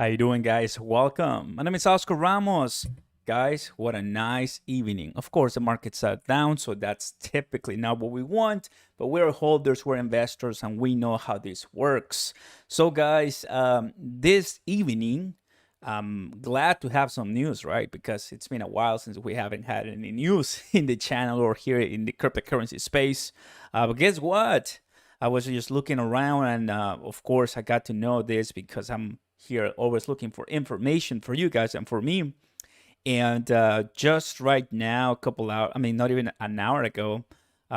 How you doing, guys? Welcome. My name is Oscar Ramos. Guys, what a nice evening. Of course, the market's down, so that's typically not what we want, but we're holders, we're investors, and we know how this works. So, guys, this evening, I'm glad to have some news, right? Because it's been a while since we haven't had any news in the channel or here in the cryptocurrency space. But guess what? I was just looking around, and of course, I got to know this because I'm here always looking for information for you guys and for me. And just right now, a couple hours, I mean, not even an hour ago,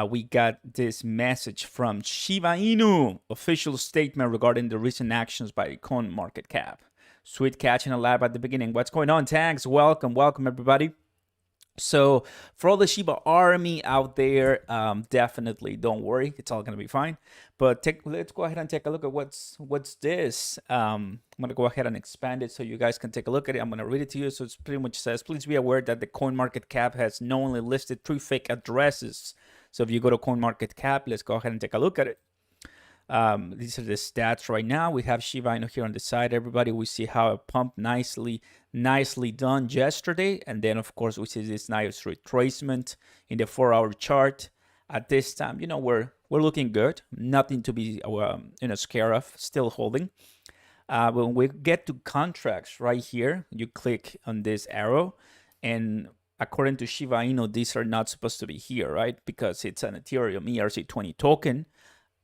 we got this message from Shiba Inu, official statement regarding the recent actions by CoinMarketCap. Sweet catching a lab at the beginning. What's going on, Tanks? Welcome, everybody. So for all the Shiba army out there, definitely don't worry, it's all gonna be fine. But let's go ahead and take a look at what's this. I'm gonna go ahead and expand it so you guys can take a look at it. I'm gonna read it to you. So it's pretty much says, please be aware that the CoinMarketCap has knowingly listed 3 fake addresses. So if you go to CoinMarketCap, let's go ahead and take a look at it. These are the stats right now. We have Shiba Inu here on the side, everybody. We see how it pumped nicely done yesterday, and then of course we see this nice retracement in the 4-hour chart. At this time, you know, we're looking good, nothing to be scared of, still holding. When we get to contracts right here, you click on this arrow, and according to Shiba Inu, these are not supposed to be here, right? Because it's an Ethereum ERC20 token.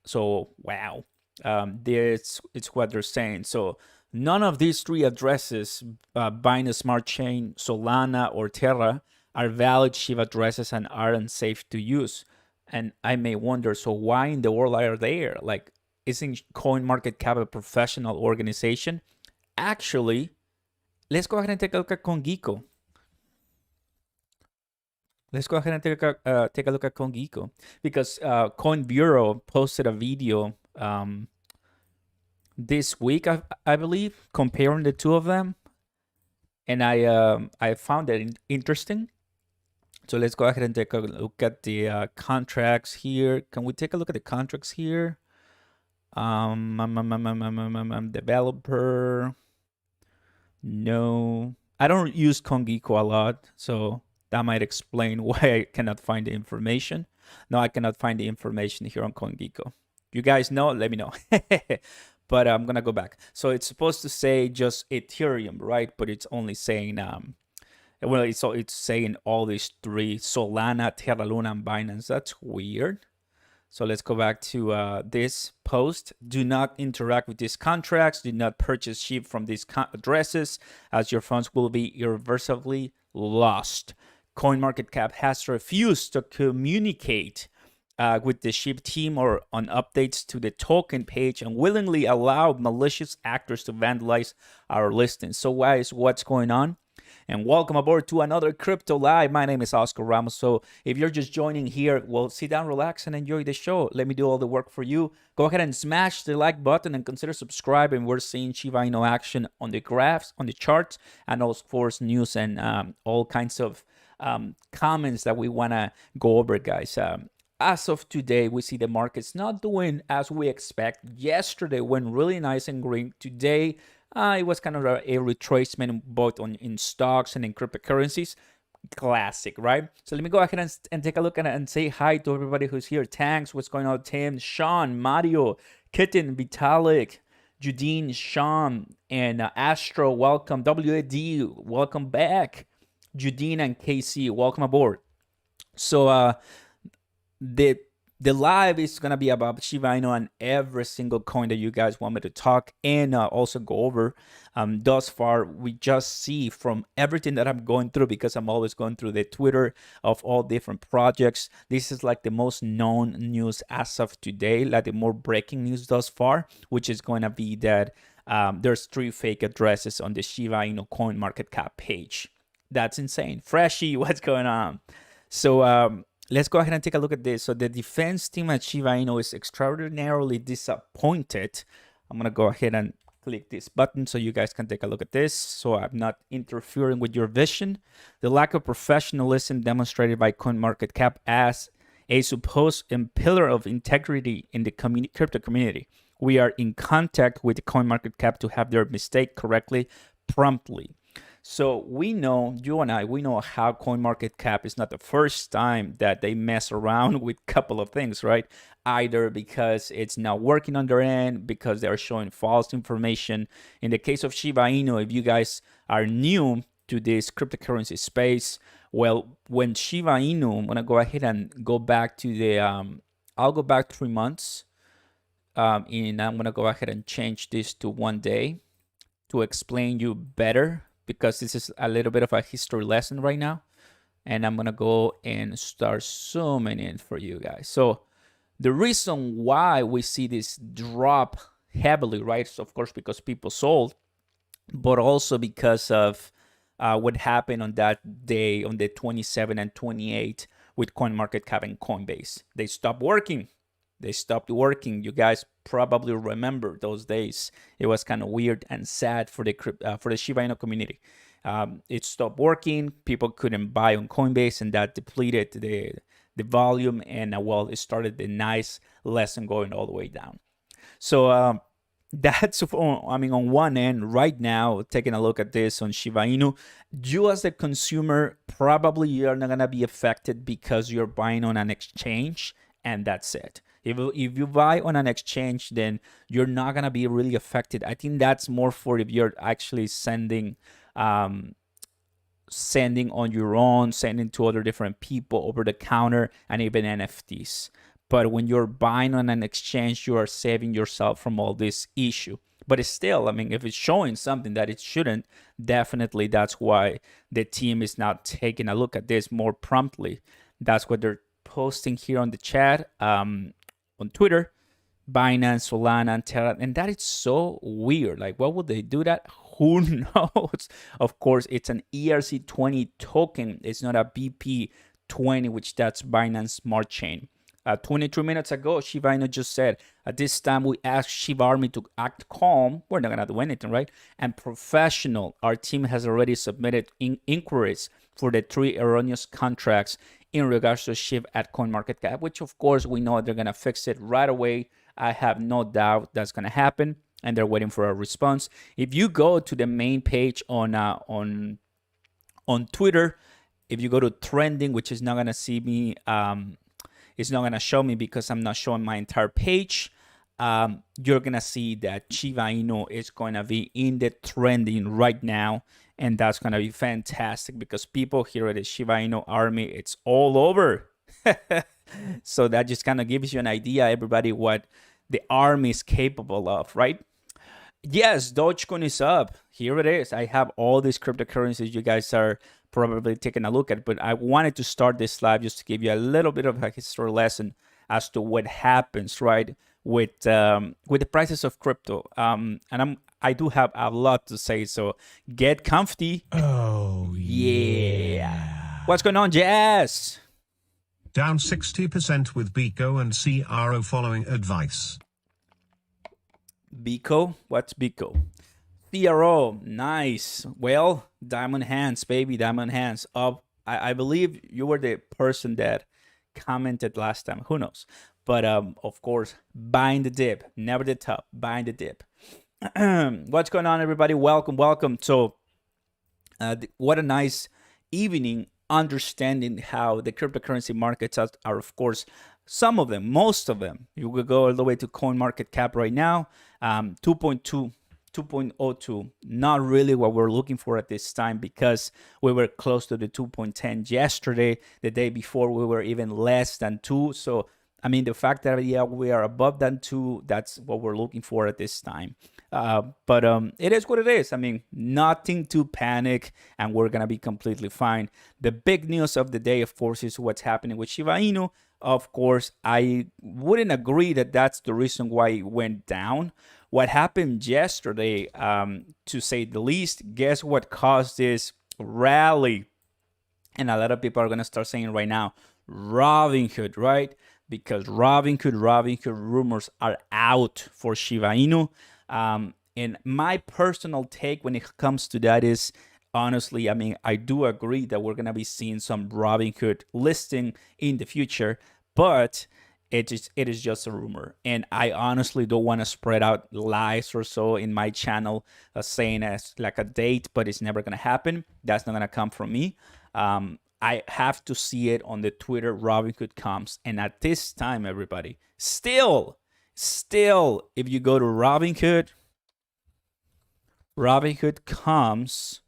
So wow, this it's what they're saying. So none of these 3 addresses, Binance Smart Chain, Solana, or Terra, are valid Shiba addresses and aren't safe to use. And I may wonder, so why in the world are they there? Like, isn't CoinMarketCap a professional organization? Actually, let's go ahead and take a look at CoinGecko. Let's go ahead and take a look at CoinGecko, because Coin Bureau posted a video this week, I believe, comparing the 2 of them, and I found it interesting. So let's go ahead and take a look at the contracts here. Can we take a look at the contracts here? Developer. No, I don't use CoinGecko a lot, so that might explain why I cannot find the information. No, I cannot find the information here on CoinGecko. You guys know? Let me know. But I'm gonna go back. So it's supposed to say just Ethereum, right? But it's only saying well, it's saying all these 3: Solana, Terra Luna, and Binance. That's weird. So let's go back to this post. Do not interact with these contracts. Do not purchase SHIB from these addresses, as your funds will be irreversibly lost. CoinMarketCap has refused to communicate with the SHIB team or on updates to the token page, and willingly allowed malicious actors to vandalize our listing. So guys, what's going on? And welcome aboard to another Crypto Live. My name is Oscar Ramos. So if you're just joining here, well, sit down, relax, and enjoy the show. Let me do all the work for you. Go ahead and smash the like button and consider subscribing. We're seeing Shiba Inu action on the graphs, on the charts, and of course news and all kinds of comments that we want to go over, guys. As of today, we see the market's not doing as we expect. Yesterday went really nice and green. Today, it was kind of a retracement both in stocks and in cryptocurrencies. Classic, right? So let me go ahead and take a look at it and say hi to everybody who's here. Tanks, what's going on? Tim, Sean, Mario, Kitten, Vitalik, Judine, Sean, and Astro, welcome. WAD, welcome back. Judine and KC, welcome aboard. So the live is going to be about Shiba Inu and every single coin that you guys want me to talk and also go over. Thus far, we just see from everything that I'm going through, because I'm always going through the Twitter of all different projects. This is like the most known news as of today, like the more breaking news thus far, which is going to be that there's 3 fake addresses on the Shiba Inu CoinMarketCap page. That's insane. Freshie, what's going on? So, let's go ahead and take a look at this. So the defense team at Shiba Inu is extraordinarily disappointed. I'm going to go ahead and click this button so you guys can take a look at this, so I'm not interfering with your vision. The lack of professionalism demonstrated by CoinMarketCap as a supposed pillar of integrity in the crypto community we are in contact with the CoinMarketCap to have their mistake correctly promptly. So we know, you and I, we know how CoinMarketCap is not the first time that they mess around with a couple of things, right? Either because it's not working on their end, because they're showing false information. In the case of Shiba Inu, if you guys are new to this cryptocurrency space, well, when Shiba Inu, I'm gonna go ahead and go back to the, I'll go back 3 months, and I'm gonna go ahead and change this to 1 day to explain you better, because this is a little bit of a history lesson right now. And I'm gonna go and start zooming in for you guys. So the reason why we see this drop heavily, right? So of course, because people sold, but also because of what happened on that day, on the 27 and 28 with CoinMarketCap and Coinbase. They stopped working. You guys probably remember those days. It was kind of weird and sad for the Shiba Inu community. It stopped working. People couldn't buy on Coinbase, and that depleted the volume. And well, it started the nice lesson going all the way down. So that's, on one end right now, taking a look at this on Shiba Inu, you as a consumer, probably you're not gonna be affected because you're buying on an exchange, and that's it. If you buy on an exchange, then you're not gonna be really affected. I think that's more for if you're actually sending on your own, sending to other different people over the counter, and even NFTs. But when you're buying on an exchange, you are saving yourself from all this issue. But it's still, if it's showing something that it shouldn't, definitely that's why the team is now taking a look at this more promptly. That's what they're posting here on the chat, on Twitter, Binance, Solana, and Terra, and that is so weird. Like, why would they do that? Who knows? Of course, it's an ERC20 token. It's not a BP20, which that's Binance Smart Chain. 23 minutes ago, Shiba Inu just said, at this time, we asked Shiba Army to act calm. We're not going to do anything, right? And professional. Our team has already submitted inquiries for the 3 erroneous contracts in regards to SHIB at CoinMarketCap, which of course we know they're going to fix it right away. I have no doubt that's going to happen, and they're waiting for a response. If you go to the main page on Twitter, if you go to trending, which is not going to see me, it's not going to show me because I'm not showing my entire page. You're going to see that Shiba Inu is going to be in the trending right now. And that's going to be fantastic because people here at the Shiba Inu army, it's all over. So that just kind of gives you an idea, everybody, what the army is capable of, right? Yes, Dogecoin is up. Here it is. I have all these cryptocurrencies you guys are probably taking a look at, but I wanted to start this live just to give you a little bit of a history lesson as to what happens, right, with the prices of crypto. And I do have a lot to say, so get comfy. Oh, yeah. What's going on, Jazz? Down 60% with Bico and CRO following advice. Bico? What's Bico? CRO, nice. Well, diamond hands, baby, diamond hands. I believe you were the person that commented last time. Who knows? But of course, buying the dip, never the top, buying the dip. What's going on, everybody? Welcome. So what a nice evening understanding how the cryptocurrency markets are, of course, some of them, most of them. You will go all the way to CoinMarketCap right now, 2.02, not really what we're looking for at this time because we were close to the 2.10 yesterday. The day before, we were even less than 2. So, the fact that, we are above than 2, that's what we're looking for at this time. But it is what it is. Nothing to panic, and we're going to be completely fine. The big news of the day, of course, is what's happening with Shiba Inu. Of course, I wouldn't agree that that's the reason why it went down. What happened yesterday, to say the least, guess what caused this rally? And a lot of people are going to start saying right now, Robinhood, right? Because Robinhood rumors are out for Shiba Inu. And my personal take when it comes to that is, honestly, I do agree that we're going to be seeing some Robinhood listing in the future. But it is just a rumor, and I honestly don't want to spread out lies or so in my channel, saying as like a date, but it's never gonna happen. That's not gonna come from me. I have to see it on the Twitter Robinhood comps, and at this time, everybody, still, if you go to Robinhood comps,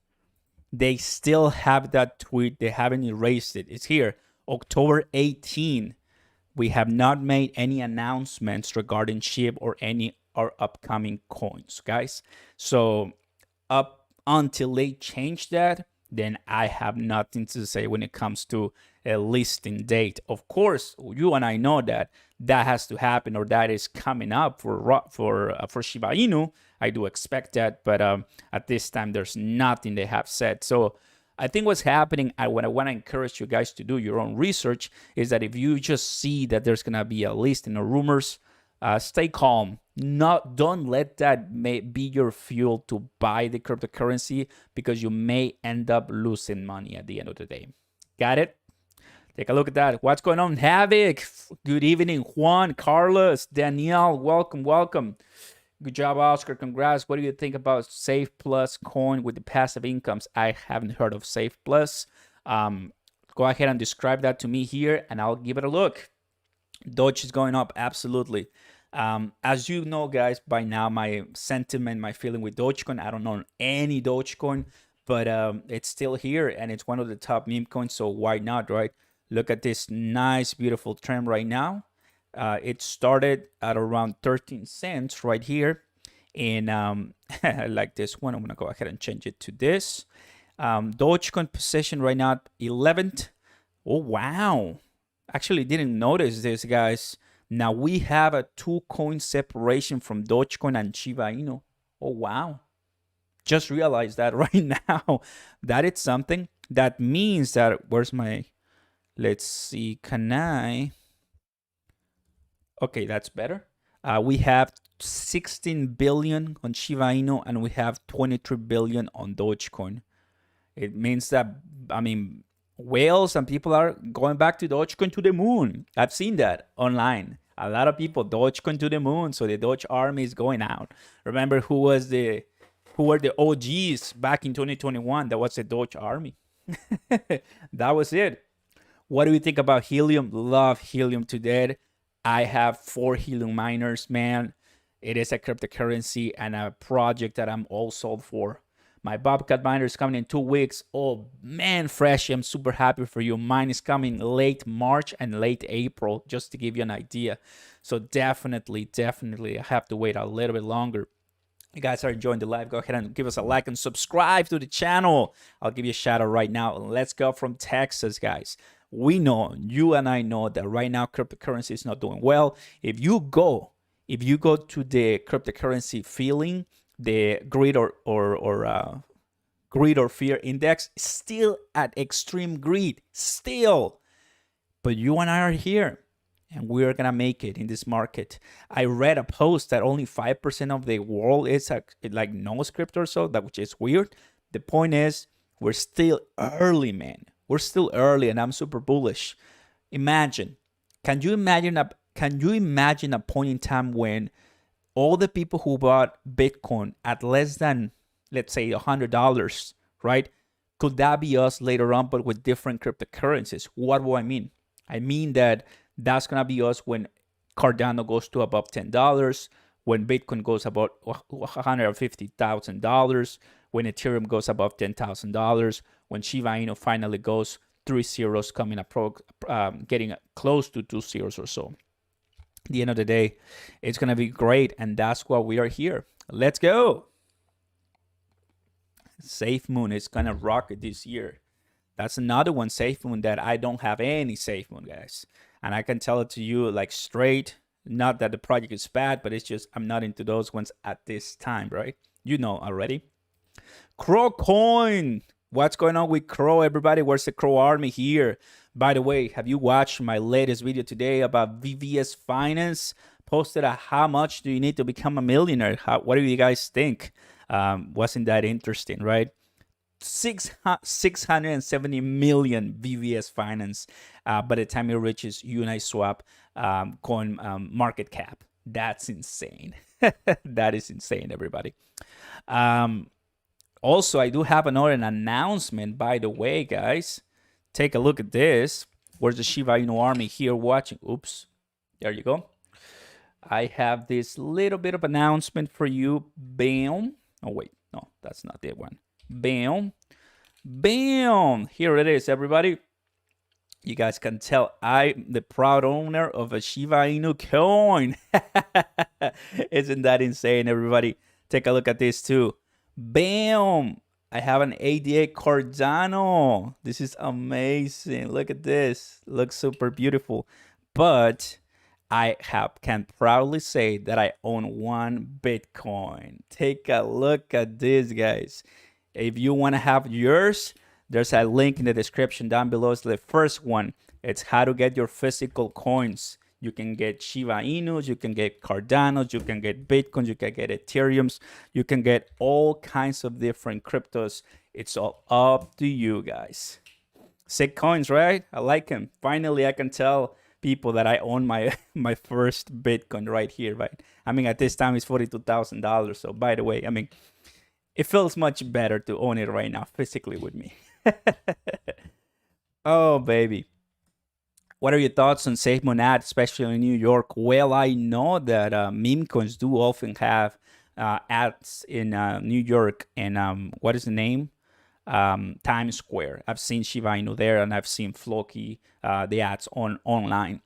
they still have that tweet. They haven't erased it. It's here, October 18. We have not made any announcements regarding SHIB or any our upcoming coins, guys. So up until they change that, then I have nothing to say when it comes to a listing date. Of course, you and I know that has to happen, or that is coming up for Shiba Inu. I do expect that, but at this time, there's nothing they have said. So I think what's happening, what I want to encourage you guys to do your own research, is that if you just see that there's gonna be a listing or rumors, stay calm. Don't let that be your fuel to buy the cryptocurrency, because you may end up losing money at the end of the day. Got it? Take a look at that. What's going on, Havoc? Good evening, Juan, Carlos, Danielle. Welcome. Good job, Oscar. Congrats. What do you think about Safe Plus coin with the passive incomes? I haven't heard of Safe Plus. Go ahead and describe that to me here, and I'll give it a look. Doge is going up, absolutely. As you know, guys, by now, my sentiment, my feeling with Dogecoin, I don't own any Dogecoin, but it's still here, and it's one of the top meme coins, so why not, right? Look at this nice, beautiful trend right now. It started at around 13 cents right here. And I like this one. I'm going to go ahead and change it to this. Dogecoin position right now, 11th. Oh, wow. Actually didn't notice this, guys. Now we have a 2-coin separation from Dogecoin and Shiba Inu. Oh, wow. Just realized that right now. That is something. That means that, where's my, let's see, can I? Okay, that's better. We have 16 billion on Shiba Inu, and we have 23 billion on Dogecoin. It means that, I mean, whales and people are going back to Dogecoin to the moon. I've seen that online. A lot of people, Dogecoin to the moon. So the Doge army is going out. Remember who were the OGs back in 2021? That was the Doge army. That was it. What do you think about helium? Love helium to death. I have 4 helium miners, man. It is a cryptocurrency and a project that I'm all sold for. My Bobcat miner is coming in 2 weeks. Oh man, Fresh, I'm super happy for you. Mine is coming late March and late April, just to give you an idea. So definitely, I have to wait a little bit longer. You guys are enjoying the live, go ahead and give us a like and subscribe to the channel. I'll give you a shout out right now. Let's go from Texas, guys. We know, you and I know, that right now cryptocurrency is not doing well. If you go to the cryptocurrency feeling, the greed or fear index, still at extreme greed, still. But you and I are here, and we're gonna make it in this market. I read a post that only 5% of the world is like knows crypto or so, that which is weird. The point is, we're still early, man. We're still early, and I'm super bullish. Imagine, can you imagine a point in time when all the people who bought Bitcoin at less than, let's say, $100, right? Could that be us later on, but with different cryptocurrencies? What do I mean? I mean that's gonna be us when Cardano goes to above $10, when Bitcoin goes about $150,000, when Ethereum goes above $10,000, when Shiba Inu finally goes 3 zeros, coming getting close to 2 zeros or so. At the end of the day, it's gonna be great, and that's why we are here. Let's go. Safe Moon is gonna rock it this year. That's another one, Safe Moon, that I don't have any Safe Moon, guys, and I can tell it to you like straight. Not that the project is bad, but it's just I'm not into those ones at this time, right? You know already. Crow Coin. What's going on with Crow, everybody? Where's the Crow army here? By the way, have you watched my latest video today about VVS Finance? Posted a how much do you need to become a millionaire? What do you guys think? Wasn't that interesting, right? 670 million VVS Finance by the time it reaches Uniswap. coin market cap. That's insane. That is insane, everybody. Also, I do have another announcement, by the way, guys. Take a look at this. Where's the Shiba Inu army here watching? Oops. There you go. I have this little bit of announcement for you. Bam. Oh, wait. No, that's not the one. Bam. Bam. Here it is, everybody. You guys can tell I'm the proud owner of a Shiba Inu coin. Isn't that insane, everybody? Take a look at this too. Bam! I have an 88 Cardano. This is amazing. Look at this. Looks super beautiful. But I can proudly say that I own 1 Bitcoin. Take a look at this, guys. If you want to have yours, there's a link in the description down below. It's the first one. It's how to get your physical coins. You can get Shiba Inus, you can get Cardanos, you can get Bitcoins, you can get Ethereums, you can get all kinds of different cryptos. It's all up to you guys. Sick coins, right? I like them. Finally, I can tell people that I own my first Bitcoin right here, right? I mean, at this time it's $42,000. So by the way, I mean, it feels much better to own it right now physically with me. Oh, baby. What are your thoughts on safe monad, especially in New York? Well, I know that meme coins do often have ads in New York and what is the name? Times Square. I've seen Shiba Inu there, and I've seen Floki, the ads online.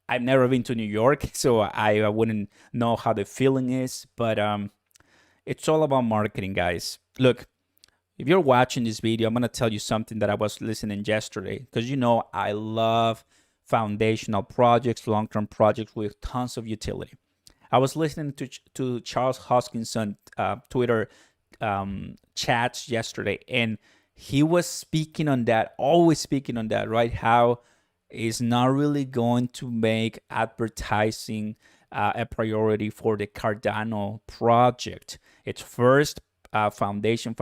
I've never been to New York, so I wouldn't know how the feeling is, but it's all about marketing, guys. Look, if you're watching this video, I'm going to tell you something that I was listening yesterday, because you know I love foundational projects, long-term projects with tons of utility. I was listening to Charles Hoskinson Twitter chats yesterday, and he was speaking on that, always speaking on that, right? How it's not really going to make advertising a priority for the Cardano project. It's first foundation,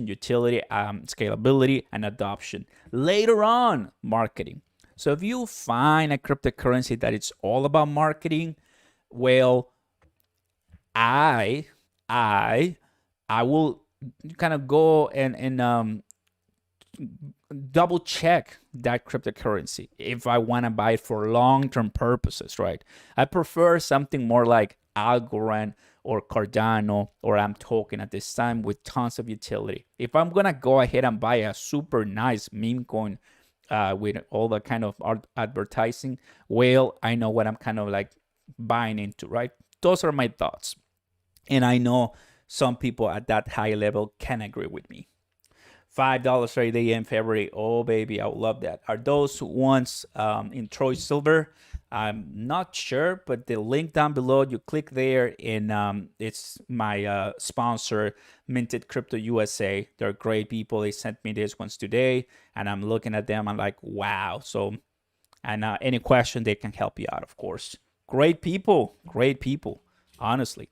utility, scalability, and adoption. Later on, marketing. So if you find a cryptocurrency that it's all about marketing, well, I will kind of go and double check that cryptocurrency if I want to buy it for long-term purposes, right? I prefer something more like Algorand or Cardano, or I'm talking at this time with tons of utility. If I'm gonna go ahead and buy a super nice meme coin with all the kind of advertising, well, I know what I'm kind of like buying into, right? Those are my thoughts, and I know some people at that high level can agree with me. $5 trade day in February. Oh, baby, I would love that. Are those ones in Troy Silver? I'm not sure, but the link down below, you click there, and it's my sponsor, Minted Crypto USA. They're great people. They sent me these ones today, and I'm looking at them. I'm like, wow. So, and any question, they can help you out, of course. Great people, honestly.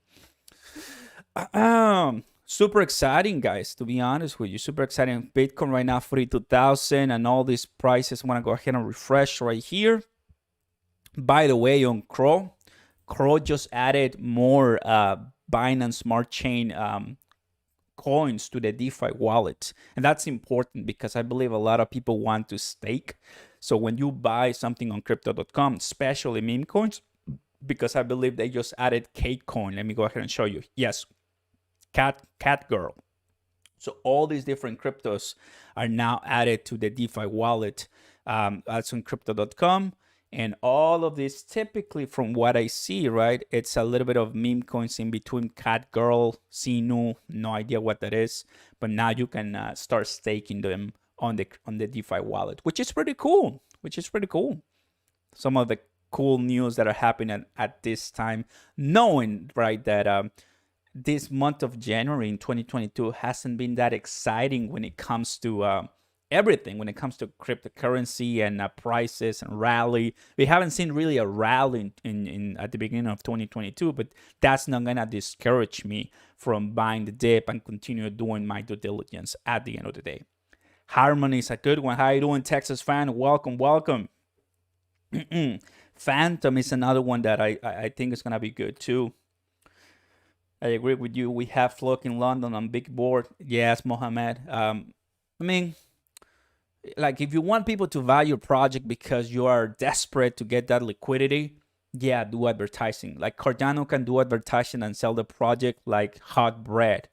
Super exciting, guys, to be honest with you. Super exciting. Bitcoin right now, 42,000, and all these prices. I want to go ahead and refresh right here. By the way, on CRO just added more Binance Smart Chain coins to the DeFi wallet. And that's important because I believe a lot of people want to stake. So when you buy something on crypto.com, especially meme coins, because I believe they just added Kate coin. Let me go ahead and show you. Yes, cat girl. So all these different cryptos are now added to the DeFi wallet. That's on crypto.com. And all of this, typically from what I see, right, it's a little bit of meme coins in between cat girl, Sinu, no idea what that is. But now you can start staking them on the DeFi wallet, which is pretty cool. Some of the cool news that are happening at this time, knowing, right, that this month of January in 2022 hasn't been that exciting when it comes to everything, when it comes to cryptocurrency and prices and rally. We haven't seen really a rally in at the beginning of 2022, but that's not gonna discourage me from buying the dip and continue doing my due diligence at the end of the day. Harmony is a good one. How you doing, Texas fan? Welcome. Phantom is another one that I think is gonna be good too. I agree with you. We have Flock in London on big board. Yes, Mohammed. I mean, like if you want people to buy your project because you are desperate to get that liquidity, yeah, do advertising. Like Cardano can do advertising and sell the project like hot bread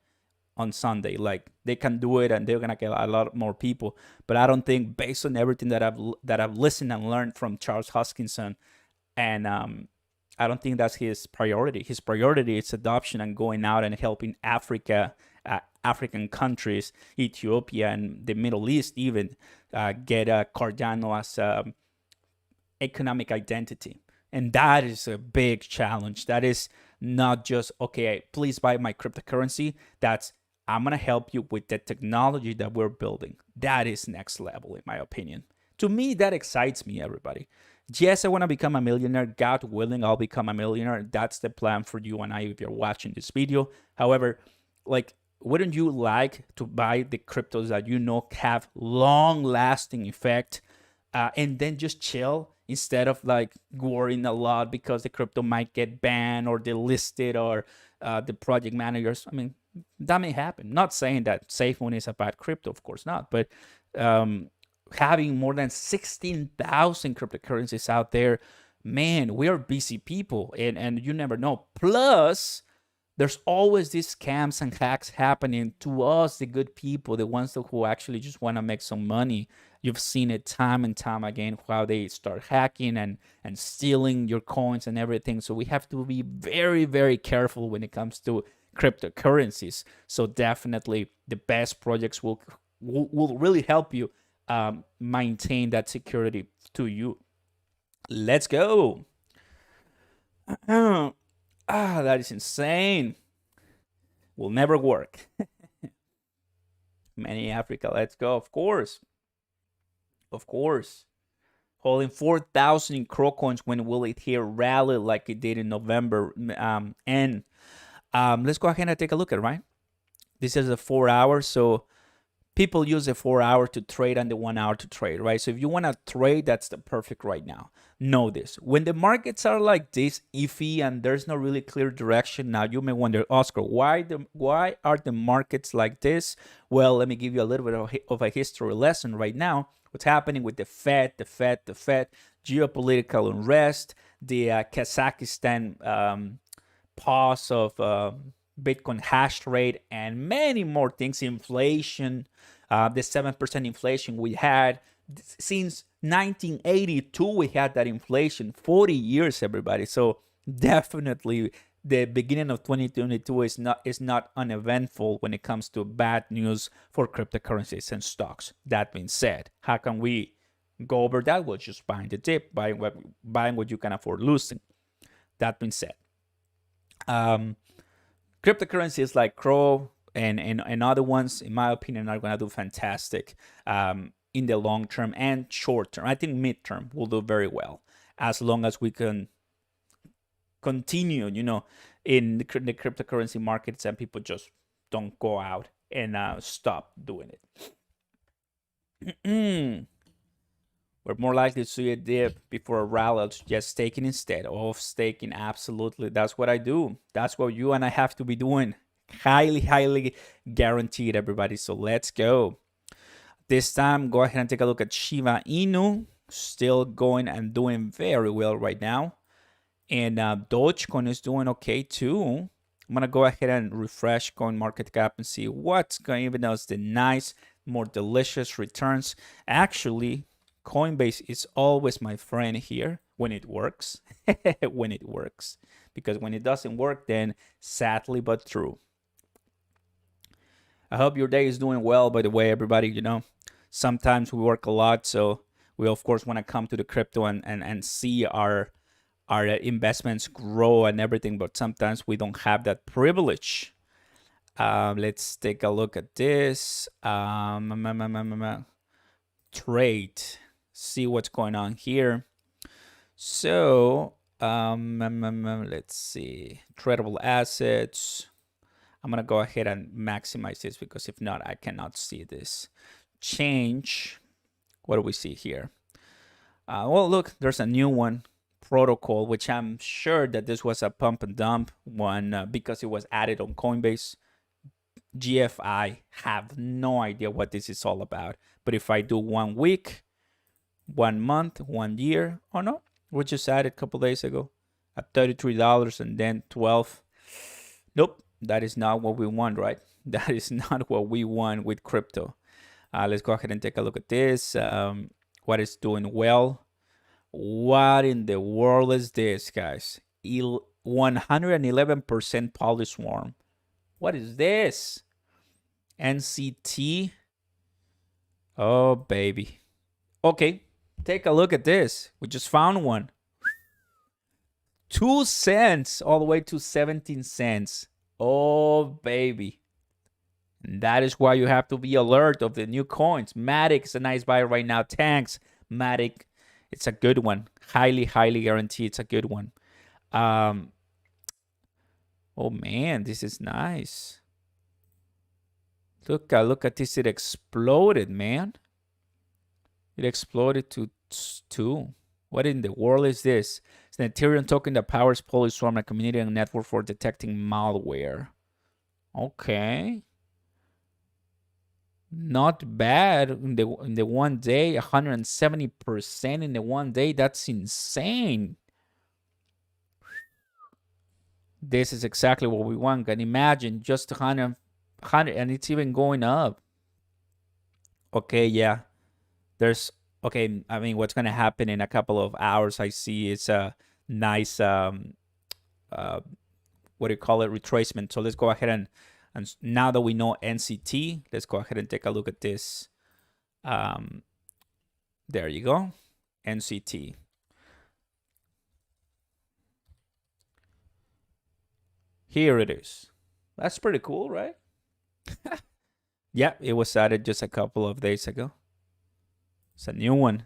on Sunday. Like they can do it and they're gonna get a lot more people. But I don't think, based on everything that I've listened and learned from Charles Hoskinson, and I don't think that's his priority. His priority is adoption and going out and helping African countries, Ethiopia and the Middle East even, get Cardano as economic identity. And that is a big challenge. That is not just, okay, please buy my cryptocurrency. That's, I'm going to help you with the technology that we're building. That is next level, in my opinion. To me, that excites me, everybody. Yes, I want to become a millionaire. God willing, I'll become a millionaire. That's the plan for you and I if you're watching this video. However, like, wouldn't you like to buy the cryptos that you know have long-lasting effect, and then just chill instead of like worrying a lot because the crypto might get banned or delisted or the project managers? I mean, that may happen. Not saying that safe money is a bad crypto, of course not, but having more than 16,000 cryptocurrencies out there, man, we are busy people, and you never know. Plus, there's always these scams and hacks happening to us, the good people, the ones who actually just want to make some money. You've seen it time and time again, how they start hacking and stealing your coins and everything. So we have to be very, very careful when it comes to cryptocurrencies. So definitely the best projects will really help you maintain that security to you. Let's go. That is insane. Will never work. Many Africa, let's go. Of course. Of course. Holding 4,000 in CRO coins. When will it here rally like it did in November? And let's go ahead and take a look at it, right? This is a 4 hour, so people use the 4 hour to trade and the 1 hour to trade, right? So if you want to trade, that's the perfect right now. Know this. When the markets are like this iffy and there's no really clear direction, now you may wonder, Oscar, why are the markets like this? Well, let me give you a little bit of a history lesson right now. What's happening with the Fed, geopolitical unrest, the Kazakhstan pause of Bitcoin hash rate, and many more things. Inflation, the 7% inflation we had since 1982. We had that inflation, 40 years, everybody. So definitely the beginning of 2022 is not uneventful when it comes to bad news for cryptocurrencies and stocks. That being said, how can we go over that? Well, just buying the dip, buying what you can afford losing. That being said, cryptocurrencies like CRO and other ones, in my opinion, are going to do fantastic in the long term and short term. I think midterm will do very well as long as we can continue, in the cryptocurrency markets and people just don't go out and stop doing it. We're more likely to see a dip before a rally, just staking instead of staking. Absolutely. That's what I do. That's what you and I have to be doing. Highly, highly guaranteed, everybody. So let's go. This time, go ahead and take a look at Shiba Inu. Still going and doing very well right now. And Dogecoin is doing okay too. I'm going to go ahead and refresh CoinMarketCap and see what's going, even though it's the nice, more delicious returns. Actually, Coinbase is always my friend here when it works. When it works. Because when it doesn't work, then sadly but true. I hope your day is doing well, by the way, everybody. Sometimes we work a lot, so we of course want to come to the crypto and see our investments grow and everything, but sometimes we don't have that privilege. Let's take a look at this. Trade. See what's going on here. So let's see. Tradable assets. I'm gonna go ahead and maximize this because if not, I cannot see this. Change. What do we see here? Well, look, there's a new one. protocol, which I'm sure that this was a pump and dump one because it was added on Coinbase. GFI, have no idea what this is all about. But if I do 1 week, 1 month, 1 year, oh no, we just added a couple days ago at $33 and then 12. Nope, that is not what we want, right? That is not what we want with crypto. Let's go ahead and take a look at this. What is doing well? What in the world is this, guys? 111% polyswarm. What is this? NCT. Oh, baby. Okay, take a look at this. We just found one. 2 cents all the way to 17 cents. Oh, baby. And that is why you have to be alert of the new coins. Matic is a nice buy right now. Tanks, Matic, it's a good one. Highly, highly guaranteed it's a good one. Oh, man, this is nice. Look at this. It exploded, man. It exploded to 2. What in the world is this? It's an Ethereum token that powers Polyswarm, a community and network for detecting malware. Okay. Not bad in the 1 day. 170% in the 1 day. That's insane. This is exactly what we want. Can imagine just 100, and it's even going up. Okay, yeah. There's okay. I mean, what's gonna happen in a couple of hours? I see it's a nice what do you call it, retracement. So let's go ahead and now that we know NCT, let's go ahead and take a look at this. There you go, NCT. Here it is. That's pretty cool, right? Yeah, it was added just a couple of days ago. It's a new one.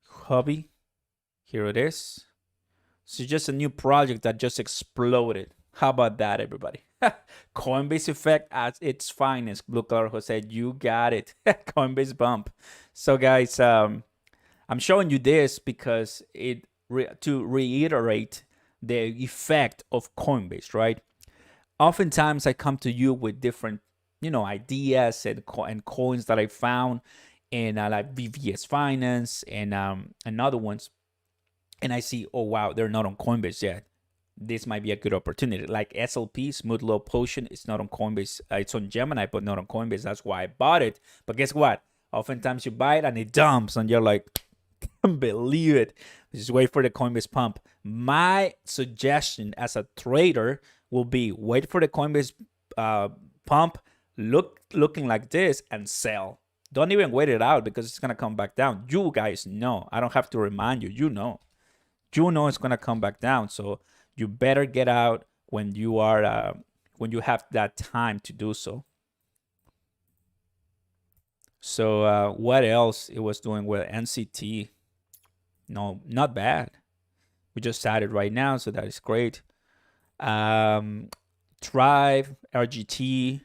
Hobby. Here it is. It's just a new project that just exploded. How about that, everybody? Coinbase effect at its finest. Blue collar who said, you got it. Coinbase bump. So guys, I'm showing you this because to reiterate the effect of Coinbase, right? Oftentimes I come to you with different, ideas and coins that I found, and like VVS Finance and other ones, and I see, oh wow, they're not on Coinbase yet. This might be a good opportunity. Like SLP, Smooth Low Potion, it's not on Coinbase. It's on Gemini, but not on Coinbase. That's why I bought it. But guess what? Oftentimes you buy it and it dumps, and you're like, can't believe it. Just wait for the Coinbase pump. My suggestion as a trader will be wait for the Coinbase pump, looking like this, and sell. Don't even wait it out because it's gonna come back down. You guys know. I don't have to remind you. You know it's gonna come back down. So you better get out when you are when you have that time to do so. So what else it was doing with NCT? No, not bad. We just started right now, so that is great. Thrive, RGT,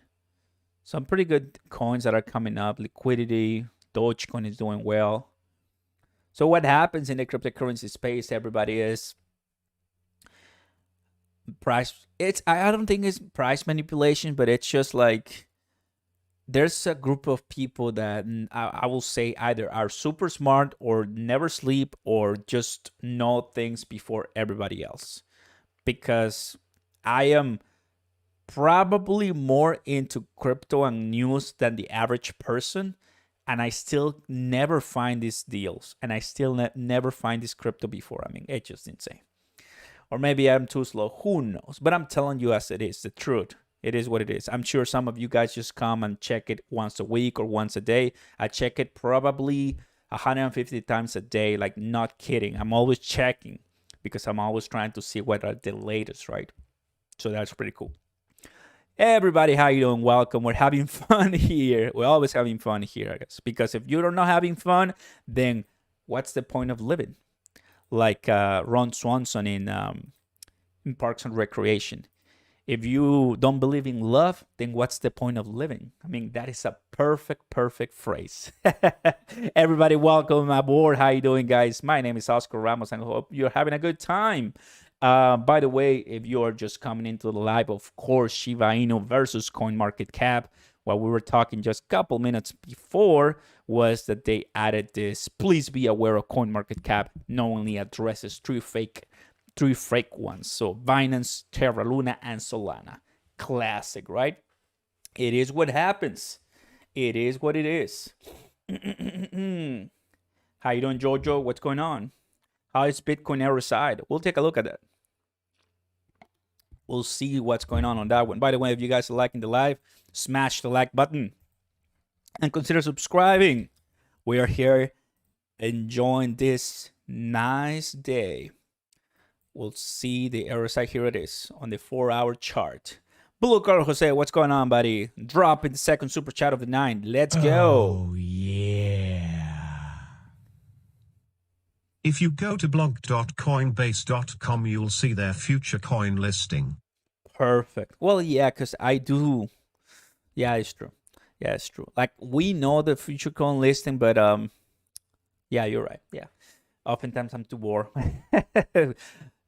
some pretty good coins that are coming up. Liquidity, Dogecoin is doing well. So what happens in the cryptocurrency space, everybody, is price. I don't think it's price manipulation, but it's just like there's a group of people that I will say either are super smart or never sleep or just know things before everybody else. Because I am probably more into crypto and news than the average person, and I still never find these deals, and I still never find this crypto before. I mean, it's just insane. Or maybe I'm too slow, who knows? But I'm telling you as it is, the truth. It is what it is. I'm sure some of you guys just come and check it once a week or once a day. I check it probably 150 times a day, like not kidding. I'm always checking because I'm always trying to see what are the latest, right? So that's pretty cool. Everybody, how you doing? Welcome. We're having fun here. We're always having fun here, I guess. Because if you're not having fun, then what's the point of living? Like Ron Swanson in Parks and Recreation. If you don't believe in love, then what's the point of living? I mean, that is a perfect phrase. Everybody, welcome aboard. How you doing, guys? My name is Oscar Ramos, and I hope you're having a good time. By the way, if you are just coming into the live, of course, Shiba Inu versus CoinMarketCap. What we were talking just a couple minutes before was that they added this. Please be aware of CoinMarketCap knowingly addresses three fake ones. So Binance, Terra Luna, and Solana. Classic, right? It is what happens. It is what it is. How you doing, Jojo? What's going on? How is Bitcoin RSI? We'll take a look at that. We'll see what's going on that one. By the way, if you guys are liking the live, smash the like button and consider subscribing. We are here enjoying this nice day. We'll see the RSI. Here it is on the 4-hour chart. Blue Carlos Jose, what's going on, buddy? Drop in the second super chat of the night. Let's go. Oh, yeah. If you go to blog.coinbase.com, you'll see their future coin listing. Perfect. Well, yeah, because I do. Yeah, it's true. Yeah, it's true. Like, we know the future coin listing, but yeah, you're right. Yeah. Oftentimes I'm too bored.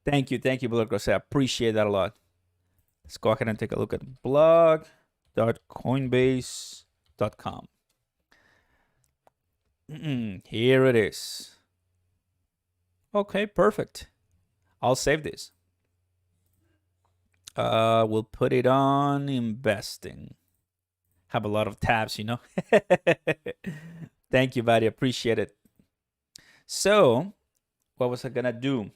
Thank you, Blog. I appreciate that a lot. Let's go ahead and take a look at blog.coinbase.com. Here it is. Okay, perfect. I'll save this. We'll put it on investing. Have a lot of tabs, you know. Thank you, buddy. Appreciate it. So, what was I gonna do?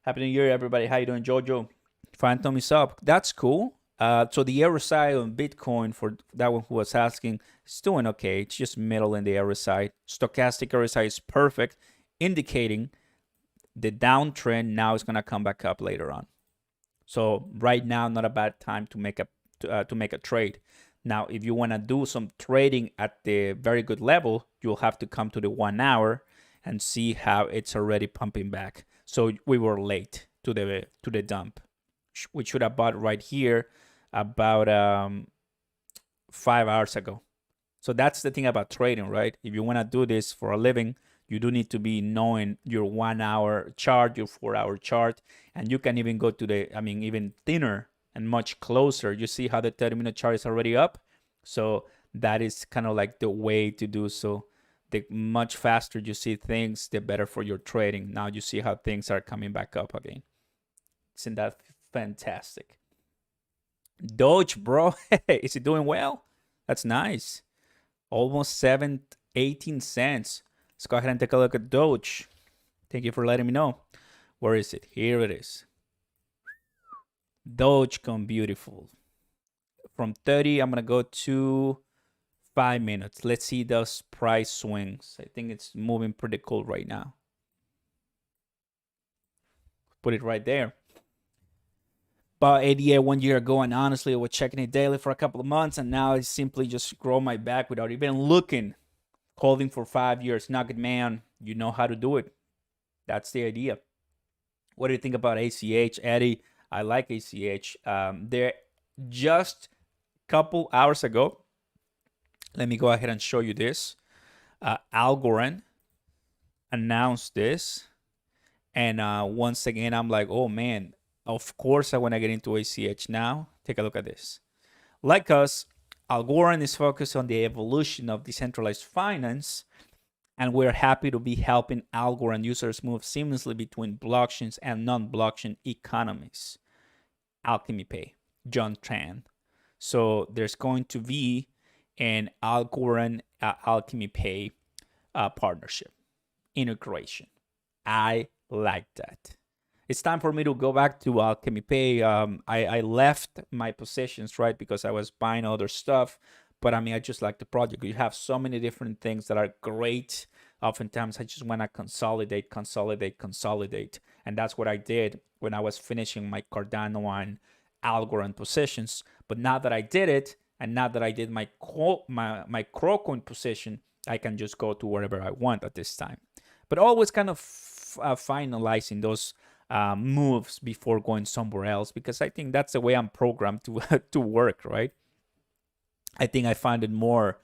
Happy New Year, everybody. How you doing, Jojo? Phantom is up. That's cool. So the RSI on Bitcoin, for that one who was asking, is doing okay. It's just middle in the RSI. Stochastic RSI is perfect, indicating the downtrend now is gonna come back up later on. So right now, not a bad time to make a trade. Now, if you wanna do some trading at the very good level, you'll have to come to the 1 hour and see how it's already pumping back. So we were late to the dump. We should have bought right here about 5 hours ago. So that's the thing about trading, right? If you want to do this for a living, you do need to be knowing your 1 hour chart, your 4 hour chart, and you can even go to the, even thinner and much closer. You see how the 30-minute chart is already up? So that is kind of like the way to do so. The much faster you see things, the better for your trading. Now you see how things are coming back up again. Isn't that fantastic? Doge, bro. Is it doing well? That's nice. Almost 18 cents. Let's go ahead and take a look at Doge. Thank you for letting me know. Where is it? Here it is. Dogecoin, beautiful. From 30, I'm going to go to 5 minutes. Let's see those price swings. I think it's moving pretty cool right now. Put it right there. About 88 1 year ago, and honestly, I was checking it daily for a couple of months, and now I simply just grow my back without even looking. Holding for 5 years. Nugget man, you know how to do it. That's the idea. What do you think about ACH, Eddie? I like ACH. There just a couple hours ago. Let me go ahead and show you this. Algorand announced this. And once again, I'm like, oh man, of course I want to get into ACH now. Take a look at this. Like us, Algorand is focused on the evolution of decentralized finance. And we're happy to be helping Algorand users move seamlessly between blockchains and non-blockchain economies. Alchemy Pay, John Tran. So there's going to be an Algorand Alchemy Pay partnership, integration. I like that. It's time for me to go back to Alchemy Pay. I left my positions, right, because I was buying other stuff. But I just like the project. You have so many different things that are great. Oftentimes, I just want to consolidate. And that's what I did when I was finishing my Cardano and Algorand positions. But now that I did it, and now that I did my Macroeconomic position, I can just go to wherever I want at this time. But always kind of finalizing those moves before going somewhere else, because I think that's the way I'm programmed to to work, right? I think I find it more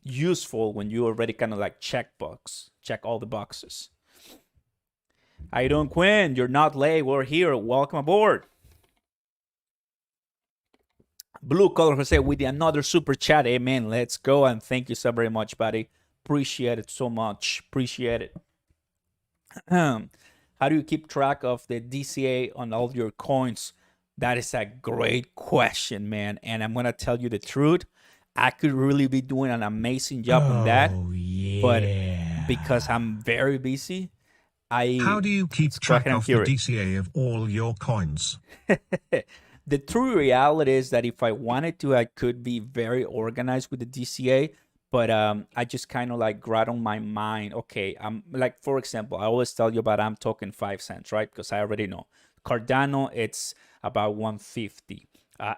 useful when you already kind of like check all the boxes. How you doing, Quinn? You're not late. We're here. Welcome aboard. Blue Color Jose with another super chat. Amen. Let's go. And thank you so very much, buddy. Appreciate it so much. Appreciate it. How do you keep track of the DCA on all your coins? That is a great question, man. And I'm going to tell you the truth. I could really be doing an amazing job on that. Yeah. But because I'm very busy, How do you keep track of the DCA of all your coins? The true reality is that if I wanted to, I could be very organized with the DCA, but I just kind of like got on my mind. Okay, I'm like, for example, I always tell you about I'm talking 5 cents, right? Because I already know Cardano, it's about 150.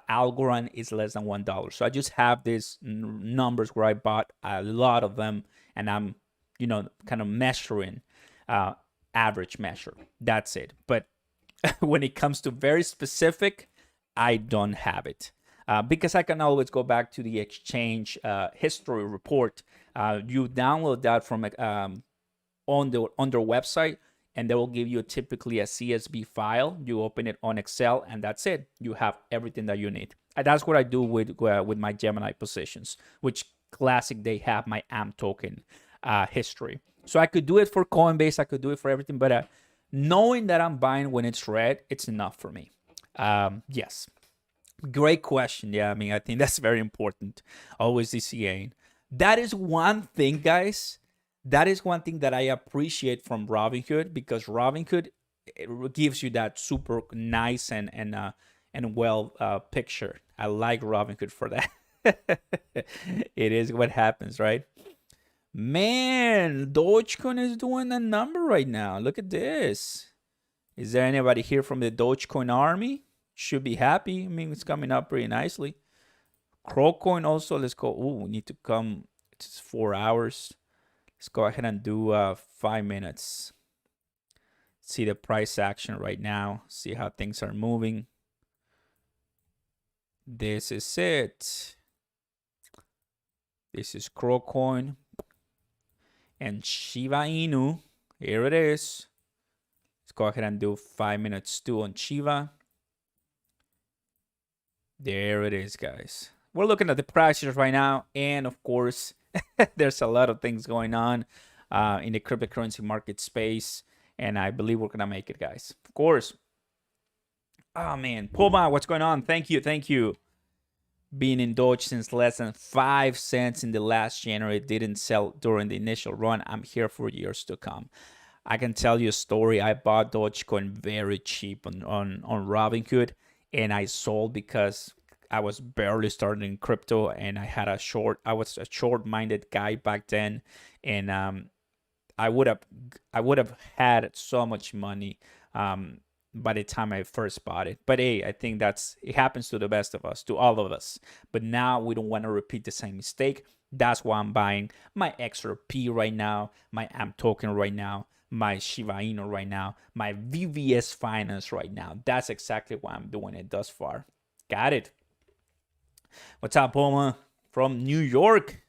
Algorand is less than $1. So I just have these numbers where I bought a lot of them, and I'm, kind of measuring, average measure. That's it. But when it comes to very specific, I don't have it. Because I can always go back to the exchange history report. You download that from on their website, and they will give you typically a CSV file. You open it on Excel, and that's it. You have everything that you need. And that's what I do with my Gemini positions, which classic they have my AMP token history. So I could do it for Coinbase, I could do it for everything, but knowing that I'm buying when it's red, it's enough for me. Yes. Great question. Yeah, I mean, I think that's very important. Always DCAing. That is one thing, guys. That is one thing that I appreciate from Robinhood, because Robinhood, it gives you that super nice and well picture. I like Robinhood for that. It is what happens, right? Man, Dogecoin is doing a number right now. Look at this. Is there anybody here from the Dogecoin army? Should be happy. I mean, it's coming up pretty nicely. Crowcoin also. Let's go. Oh, we need to come. It's 4 hours. Let's go ahead and do 5 minutes. See the price action right now. See how things are moving. This is it. This is Crowcoin. And Shiba Inu. Here it is. Let's go ahead and do 5 minutes too on Shiba. There it is, guys. We're looking at the prices right now, and of course, there's a lot of things going on in the cryptocurrency market space, and I believe we're gonna make it, guys. Of course. Oh man, Puma, what's going on? Thank you. Being in Doge since less than 5 cents in the last January, didn't sell during the initial run. I'm here for years to come. I can tell you a story. I bought Dogecoin very cheap on Robinhood, and I sold because I was barely starting in crypto, and I was a short-minded guy back then, and I would have had so much money by the time I first bought it. But hey, I think it happens to the best of us, to all of us. But now we don't want to repeat the same mistake. That's why I'm buying my XRP right now, my AMP token right now, my Shiba Inu right now, my VVS Finance right now. That's exactly why I'm doing it thus far. Got it. What's up, Poma? From New York.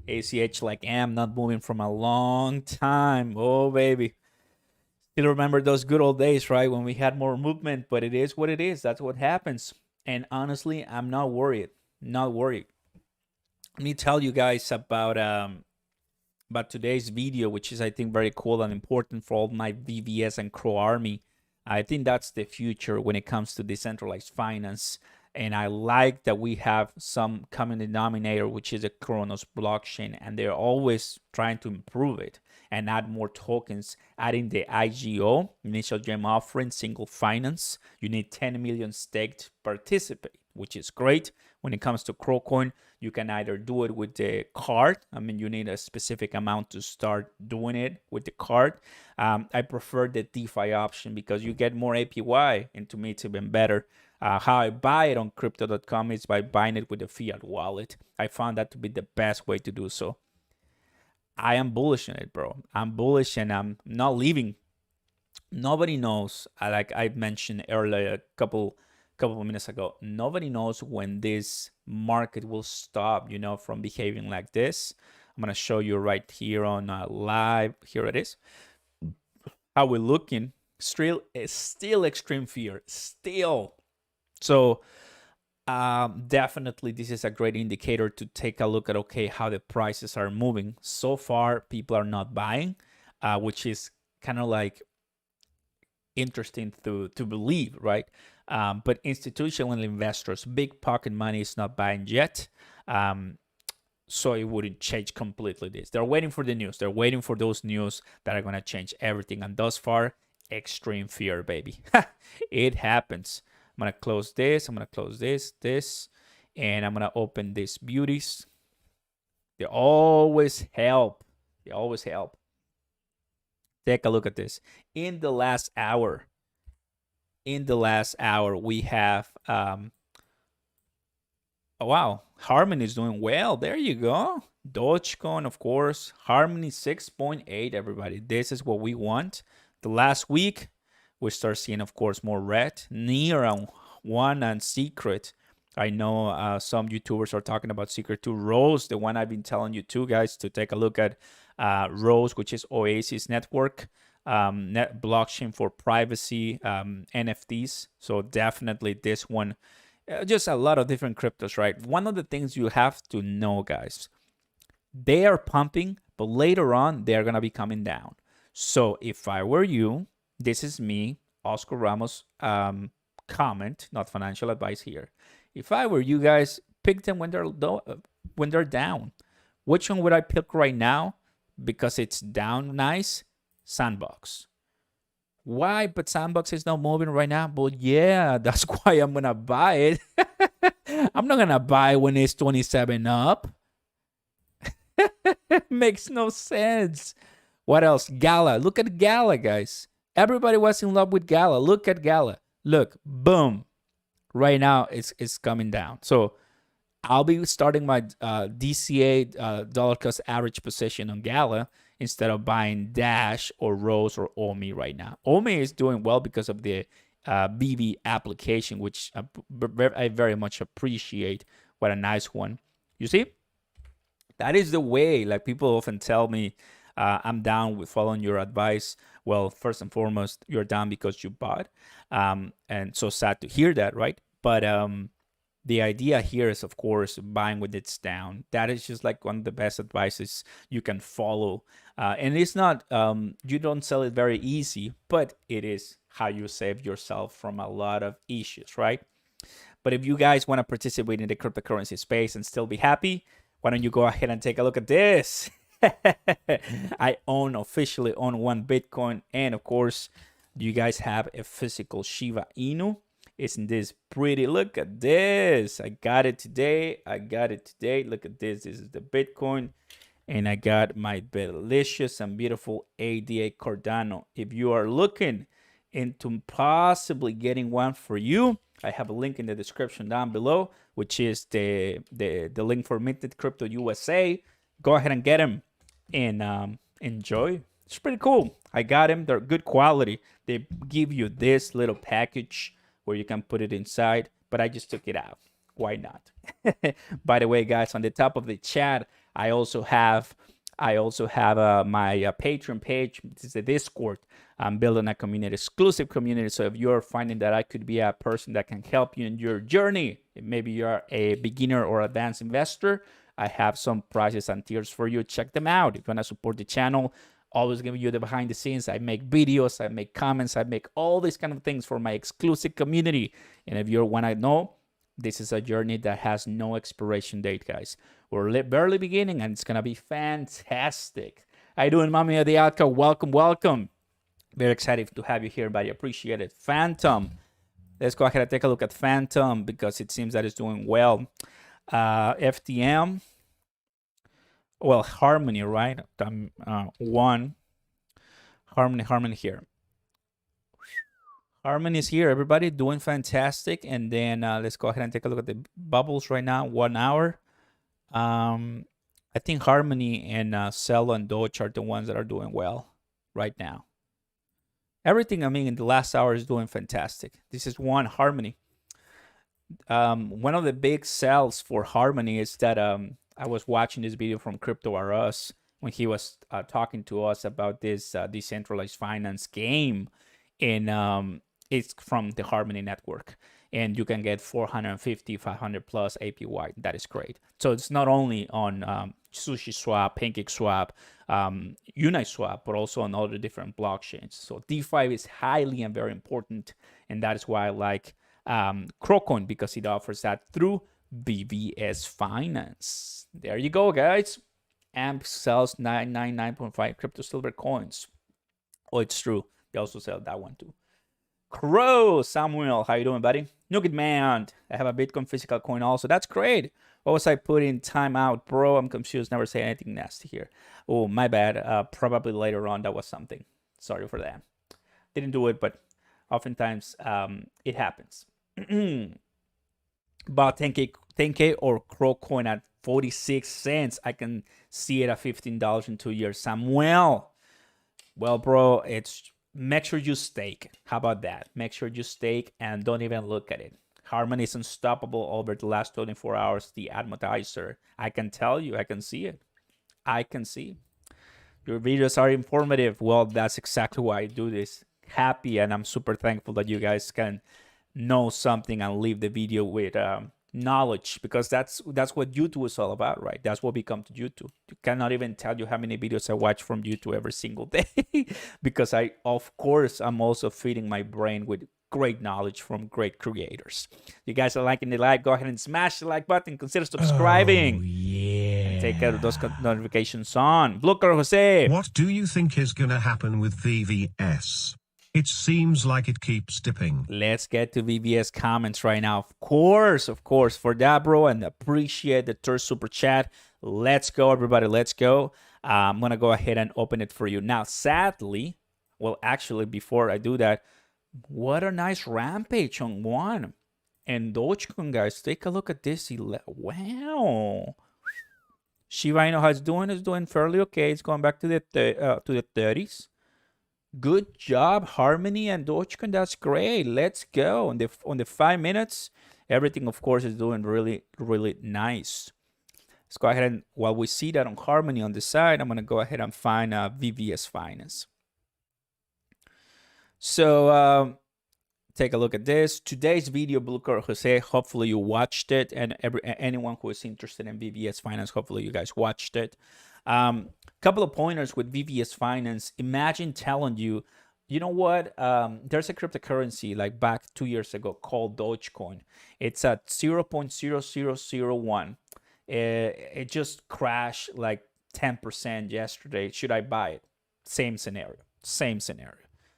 ACH like am not moving from a long time. Oh, baby. Still remember those good old days, right? When we had more movement, but it is what it is. That's what happens. And honestly, I'm not worried. Not worried. Let me tell you guys about today's video, which is, I think, very cool and important for all my VVS and Crow army. I think that's the future when it comes to decentralized finance. And I like that we have some common denominator, which is a Kronos blockchain, and they're always trying to improve it and add more tokens, adding the IGO, initial gem offering, single finance. You need 10 million staked to participate, which is great. When it comes to Crowcoin, you can either do it with the card. I mean, you need a specific amount to start doing it with the card. I prefer the DeFi option because you get more APY, and to me, it's even better. How I buy it on crypto.com is by buying it with a fiat wallet. I found that to be the best way to do so. I am bullish on it, bro. I'm bullish and I'm not leaving. Nobody knows, like I mentioned earlier, a couple of minutes ago, nobody knows when this market will stop, from behaving like this. I'm gonna show you right here on live. Here it is. How we're looking. Still extreme fear. Still. So definitely this is a great indicator to take a look at, okay, how the prices are moving. So far, people are not buying, which is kind of like interesting to believe, right? But institutional investors, big pocket money is not buying yet. So it wouldn't change completely this. They're waiting for the news. They're waiting for those news that are going to change everything. And thus far, extreme fear, baby. It happens. I'm going to close this. I'm going to close this, and I'm going to open these beauties. They always help. They always help. Take a look at this. In the last hour, we have, oh, wow, Harmony is doing well. There you go. Dogecoin, of course. Harmony 6.8, everybody. This is what we want. The last week, we start seeing, of course, more red. Near one and Secret. I know some YouTubers are talking about Secret 2. Rose, the one I've been telling you two guys to take a look at. Rose, which is Oasis Network. Net blockchain for privacy, NFTs. So definitely this one. Just a lot of different cryptos, right? One of the things you have to know, guys, they are pumping, but later on, they're going to be coming down. So if I were you, this is me, Oscar Ramos, comment, not financial advice here. If I were you guys, pick them when they're down. Which one would I pick right now? Because it's down nice, Sandbox. Why? But Sandbox is not moving right now. But yeah, that's why I'm gonna buy it. I'm not gonna buy when it's 27 up. Makes no sense. What else? Gala. Look at Gala, guys. Everybody was in love with Gala. Look at Gala. Look, boom. Right now, it's coming down. So I'll be starting my DCA dollar cost average position on Gala instead of buying Dash or Rose or OMI right now. OMI is doing well because of the BB application, which I very much appreciate. What a nice one. You see? That is the way. Like, people often tell me, I'm down with following your advice. Well, first and foremost, you're down because you bought. And so sad to hear that, right? But the idea here is, of course, buying when it's down. That is just like one of the best advices you can follow. And it's not, you don't sell it very easy, but it is how you save yourself from a lot of issues, right? But if you guys want to participate in the cryptocurrency space and still be happy, why don't you go ahead and take a look at this? I officially own 1 Bitcoin. And of course, do you guys have a physical Shiba Inu? Isn't this pretty? Look at this. I got it today. Look at this. This is the Bitcoin. And I got my delicious and beautiful ADA Cardano. If you are looking into possibly getting one for you, I have a link in the description down below, which is the link for Minted Crypto USA. Go ahead and get them and enjoy. It's pretty cool. I got them. They're good quality. They give you this little package where you can put it inside, but I just took it out. Why not? By the way, guys, on the top of the chat, I also have my Patreon page. This is the Discord. I'm building a community, exclusive community. So if you're finding that I could be a person that can help you in your journey, maybe you're a beginner or advanced investor, I have some prices and tiers for you. Check them out. If you want to support the channel, always giving you the behind the scenes. I make videos, I make comments, I make all these kind of things for my exclusive community. And if you want to know, this is a journey that has no expiration date, guys. We're barely beginning, and it's going to be fantastic. How you doing, Mommy of the Outcome? Welcome, welcome. Very excited to have you here, buddy. Appreciate it. Phantom. Let's go ahead and take a look at Phantom because it seems that it's doing well. FTM. Well, Harmony, right? One. Harmony here. Harmony is here, everybody, doing fantastic. And then let's go ahead and take a look at the bubbles right now. 1 hour. I I think Harmony and Celo and Doge are the ones that are doing well right now. Everything, I mean, in the last hour is doing fantastic. This is one Harmony. One of the big sells for Harmony is that I was watching this video from Crypto R Us when he was talking to us about this decentralized finance game, and it's from the Harmony network, and you can get 450, 500 plus APY. That is great. So it's not only on SushiSwap, PancakeSwap, Uniswap, but also on other different blockchains. So DeFi is highly and very important, and that is why I like Macroeconomic, because it offers that through VVS Finance. There you go, guys. AMP sells 999.5 crypto silver coins. Oh, it's true. They also sell that one too. Crow Samuel, how you doing, buddy? Nugget Man, I have a Bitcoin physical coin also. That's great. What was I putting time out, bro? I'm confused. Never say anything nasty here. Oh, my bad. Probably later on that was something. Sorry for that. Didn't do it, but oftentimes it happens. About 10K or Crow coin at 46 cents. I can see it at $15 in 2 years. Samuel, well, bro, it's make sure you stake. How about that? Make sure you stake and don't even look at it. Harmony is unstoppable over the last 24 hours. The advertiser, I can tell you, I can see it. I can see. Your videos are informative. Well, that's exactly why I do this. Happy, and I'm super thankful that you guys can know something and leave the video with knowledge, because that's what YouTube is all about, right? That's what we come to YouTube. You cannot even tell you how many videos I watch from YouTube every single day because of course I'm also feeding my brain with great knowledge from great creators. You guys are liking the like, go ahead and smash the like button, consider subscribing. Oh, yeah. And take care of those notifications on. Blue Color Jose, What do you think is gonna happen with VVS? It seems like it keeps dipping. let's get to VVS comments right now. Of course, for that, bro, and appreciate the third super chat. Let's go, everybody. Let's go. I'm going to go ahead and open it for you. Now, sadly, well, actually, before I do that, what a nice rampage on one. And Dogecoin, guys, take a look at this. Wow. Shiba Inu, how it's doing? It's doing fairly okay. It's going back to the 30s. Good job, Harmony and Dogecoin. That's great. Let's go. On the 5 minutes, everything, of course, is doing really, really nice. Let's go ahead and while we see that on Harmony on the side, I'm going to go ahead and find VVS Finance. So take a look at this. Today's video, Blue Color Jose, hopefully you watched it. And anyone who is interested in VVS Finance, hopefully you guys watched it. Couple of pointers with VVS Finance. Imagine telling you, you know what? There's a cryptocurrency like back 2 years ago called Dogecoin. It's at 0.0001. It just crashed like 10% yesterday. Should I buy it? Same scenario.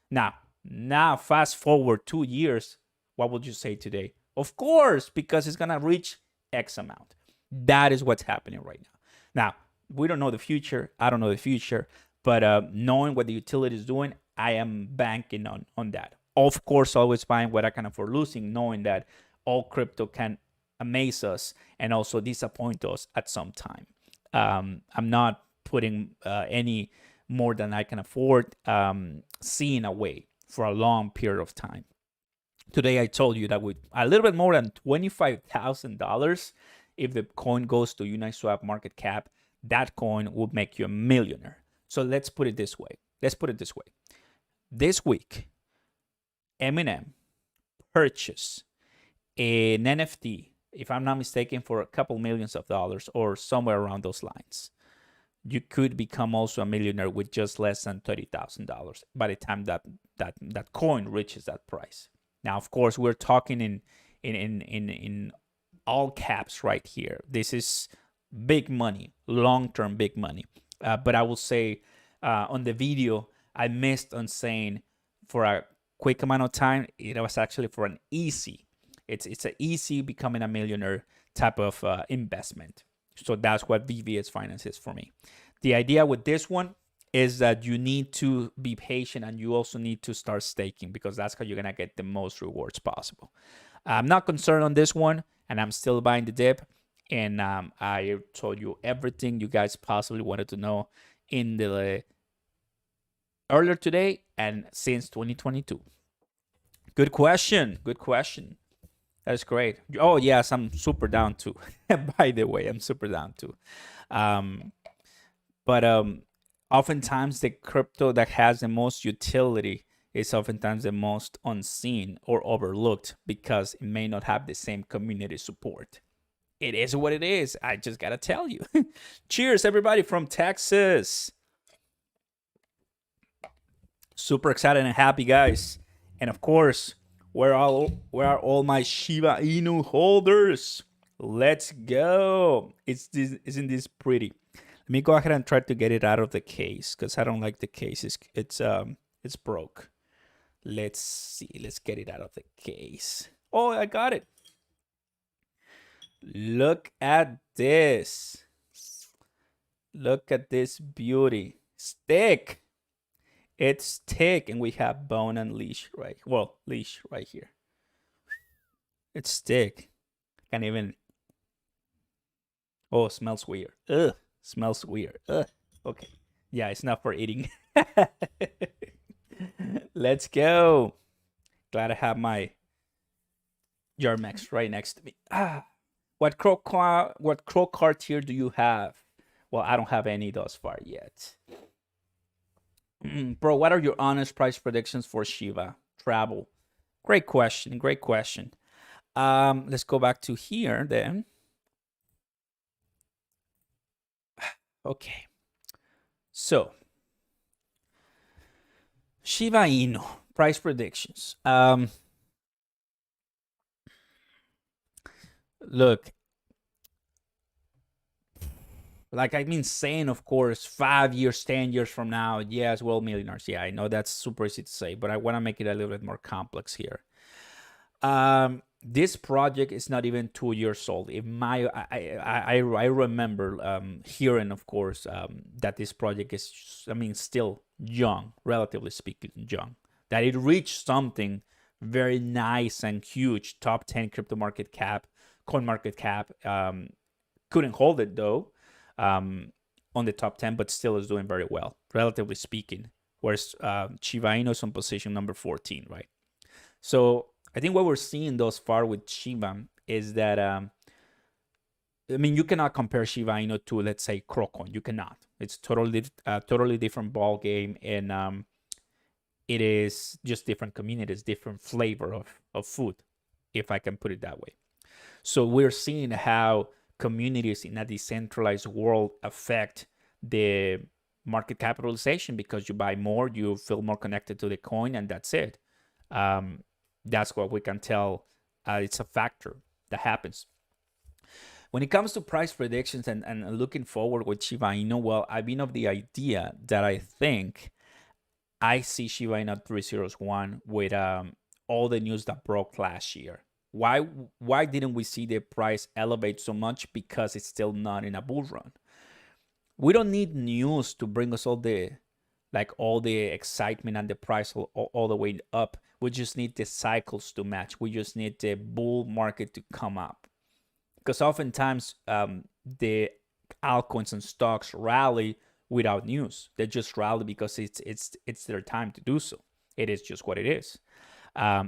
Now fast forward 2 years. What would you say today? Of course, because it's gonna reach X amount. That is what's happening right now. Now, we don't know the future. I don't know the future. But knowing what the utility is doing, I am banking on that. Of course, always buying what I can afford losing, knowing that all crypto can amaze us and also disappoint us at some time. I'm not putting any more than I can afford, seeing away for a long period of time. Today, I told you that with a little bit more than $25,000, if the coin goes to Uniswap market cap, that coin would make you a millionaire. So let's put it this way. This week, Eminem purchased an NFT, if I'm not mistaken, for a couple millions of dollars or somewhere around those lines. You could become also a millionaire with just less than $30,000 by the time that coin reaches that price. Now, of course, we're talking in all caps right here. This is big money, long-term big money. But I will say on the video, I missed on saying for a quick amount of time, it was actually for an easy. It's an easy becoming a millionaire type of investment. So that's what VVS Finance is for me. The idea with this one is that you need to be patient and you also need to start staking because that's how you're going to get the most rewards possible. I'm not concerned on this one and I'm still buying the dip. And I told you everything you guys possibly wanted to know in the earlier today and since 2022. Good question. Good question. That's great. Oh yes, I'm super down too. By the way, I'm super down too. Um, but oftentimes the crypto that has the most utility is oftentimes the most unseen or overlooked because it may not have the same community support. It is what it is. I just gotta tell you. Cheers, everybody from Texas. Super excited and happy, guys. And of course, where are all my Shiba Inu holders? Let's go. Isn't this pretty? Let me go ahead and try to get it out of the case because I don't like the case. It's broke. Let's see. Let's get it out of the case. Oh, I got it. Look at this. Look at this beauty. Stick. It's thick, and we have bone and leash right. Well, leash right here. It's thick. Can't even. Oh, smells weird. Ugh, smells weird. Ugh. Okay. Yeah, it's not for eating. Let's go. Glad I have my Jarmex right next to me. What crow card tier do you have? Well, I don't have any thus far yet. Bro, what are your honest price predictions for Shiba Travel? Great question. Great question. Let's go back to here then. Okay. So, Shiba Inu price predictions. Look, like I've been saying, of course, 5 years, 10 years from now, yes, well, millionaires. Yeah, I know that's super easy to say, but I want to make it a little bit more complex here. This project is not even 2 years old. I remember hearing, of course, that this project is, still young, relatively speaking, young. That it reached something very nice and huge, top 10 crypto market cap, coin market cap. Couldn't hold it though. On the top 10, but still is doing very well, relatively speaking. Whereas Shiba Inu is on position number 14, right? So I think what we're seeing thus far with Shiba is that, you cannot compare Shiba Inu to, let's say, Crocoin. You cannot. It's totally different ball game, and it is just different communities, different flavor of food, if I can put it that way. So we're seeing how communities in a decentralized world affect the market capitalization because you buy more, you feel more connected to the coin, and that's it. That's what we can tell. It's a factor that happens. When it comes to price predictions and looking forward with Shiba Inu, well, I've been of the idea that I think I see Shiba Inu at 301 with all the news that broke last year. Why didn't we see the price elevate so much? Because it's still not in a bull run. We don't need news to bring us all the excitement and the price all the way up. We just need the cycles to match. We just need the bull market to come up. Because oftentimes the altcoins and stocks rally without news. They just rally because it's their time to do so. It is just what it is.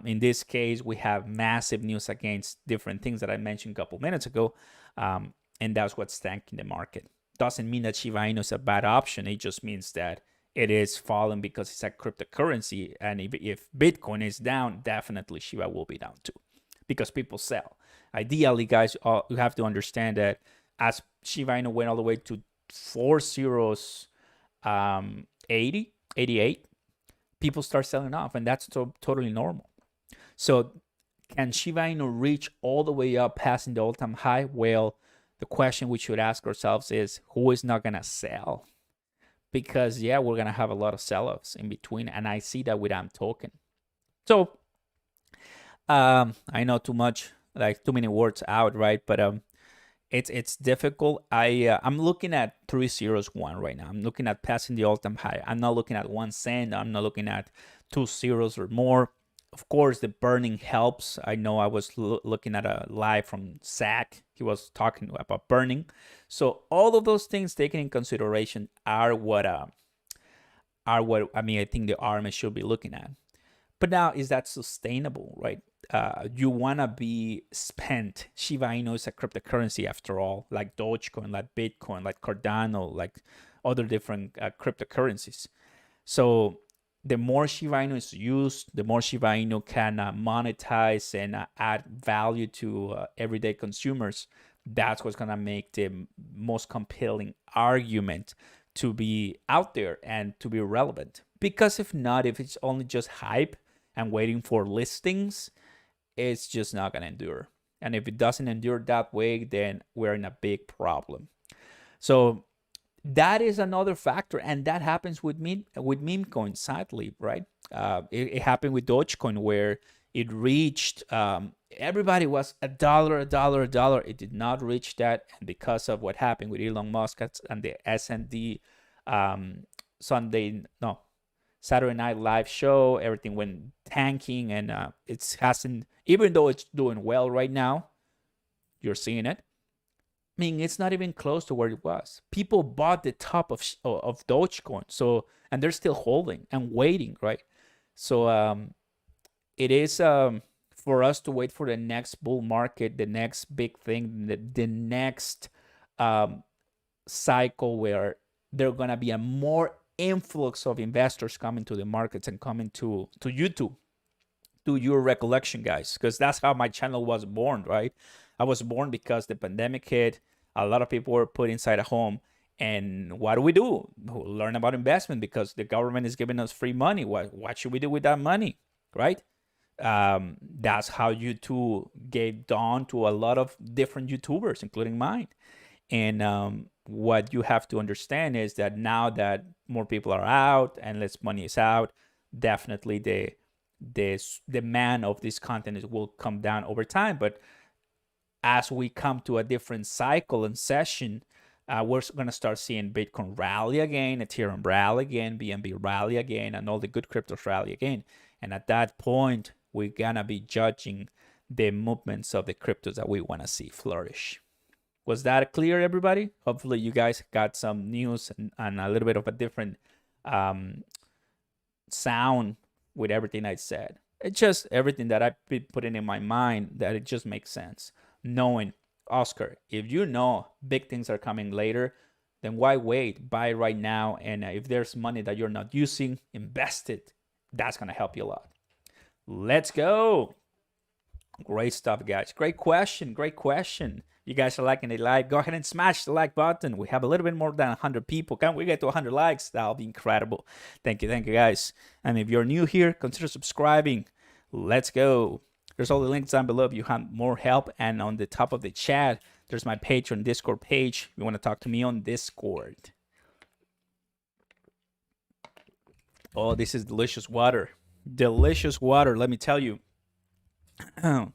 In this case, we have massive news against different things that I mentioned a couple minutes ago, and that's what's tanking the market. Doesn't mean that Shiba Inu is a bad option. It just means that it is falling because it's a cryptocurrency, and if Bitcoin is down, definitely Shiba will be down too, because people sell. Ideally, guys, you have to understand that as Shiba Inu went all the way to 80, 88, people start selling off, and that's totally normal. So can Shiba Inu reach all the way up, passing the all-time high? Well, the question we should ask ourselves is, who is not going to sell? Because, yeah, we're going to have a lot of sell-offs in between, and I see that with token. So I know too much, like too many words out, right? But it's difficult. I'm looking at 301 right now. I'm looking at passing the all-time high. I'm not looking at 1 cent. I'm not looking at 2 zeros or more. Of course, the burning helps. I know I was looking at a live from Zach. He was talking about burning. So all of those things taken in consideration are what I mean. I think the army should be looking at. But now, is that sustainable, right? You wanna be spent. Shiba Inu is a cryptocurrency after all, like Dogecoin, like Bitcoin, like Cardano, like other different cryptocurrencies. So the more Shiba Inu is used, the more Shiba Inu can monetize and add value to everyday consumers. That's what's gonna make the most compelling argument to be out there and to be relevant. Because if not, if it's only just hype and waiting for listings, it's just not gonna endure. And if it doesn't endure that way, then we're in a big problem. So that is another factor, and that happens with meme coins, sadly, right? It happened with Dogecoin, where it reached everybody was a dollar, a dollar, a dollar. It did not reach that, and because of what happened with Elon Musk and the S&D Saturday Night Live show, everything went tanking, and it hasn't, even though it's doing well right now, you're seeing it. I mean, it's not even close to where it was. People bought the top of Dogecoin, so, and they're still holding and waiting, right? So it is for us to wait for the next bull market, the next big thing, the next cycle where there's gonna be a more influx of investors coming to the markets and coming to YouTube. To your recollection, guys, because that's how my channel was born, right? I was born because the pandemic hit. A lot of people were put inside a home. And what do? Learn about investment because the government is giving us free money. What should we do with that money, right? That's how YouTube gave dawn to a lot of different YouTubers, including mine. And what you have to understand is that now that more people are out and less money is out, definitely the demand of this content will come down over time. But as we come to a different cycle and session, we're going to start seeing Bitcoin rally again, Ethereum rally again, BNB rally again, and all the good cryptos rally again. And at that point, we're going to be judging the movements of the cryptos that we want to see flourish. Was that clear, everybody? Hopefully you guys got some news and a little bit of a different sound with everything I said. It's just everything that I've been putting in my mind that it just makes sense. Knowing, Oscar, if you know big things are coming later, then why wait? Buy right now. And if there's money that you're not using, invest it. That's going to help you a lot. Let's go. Great stuff, guys. Great question. Great question. You guys are liking it live. Go ahead and smash the like button. We have a little bit more than 100 people. Can we get to 100 likes? That'll be incredible. Thank you, guys. And if you're new here, consider subscribing. Let's go. There's all the links down below if you want more help. And on the top of the chat, there's my Patreon Discord page. If you want to talk to me on Discord. Oh, this is delicious water. Delicious water, let me tell you. Can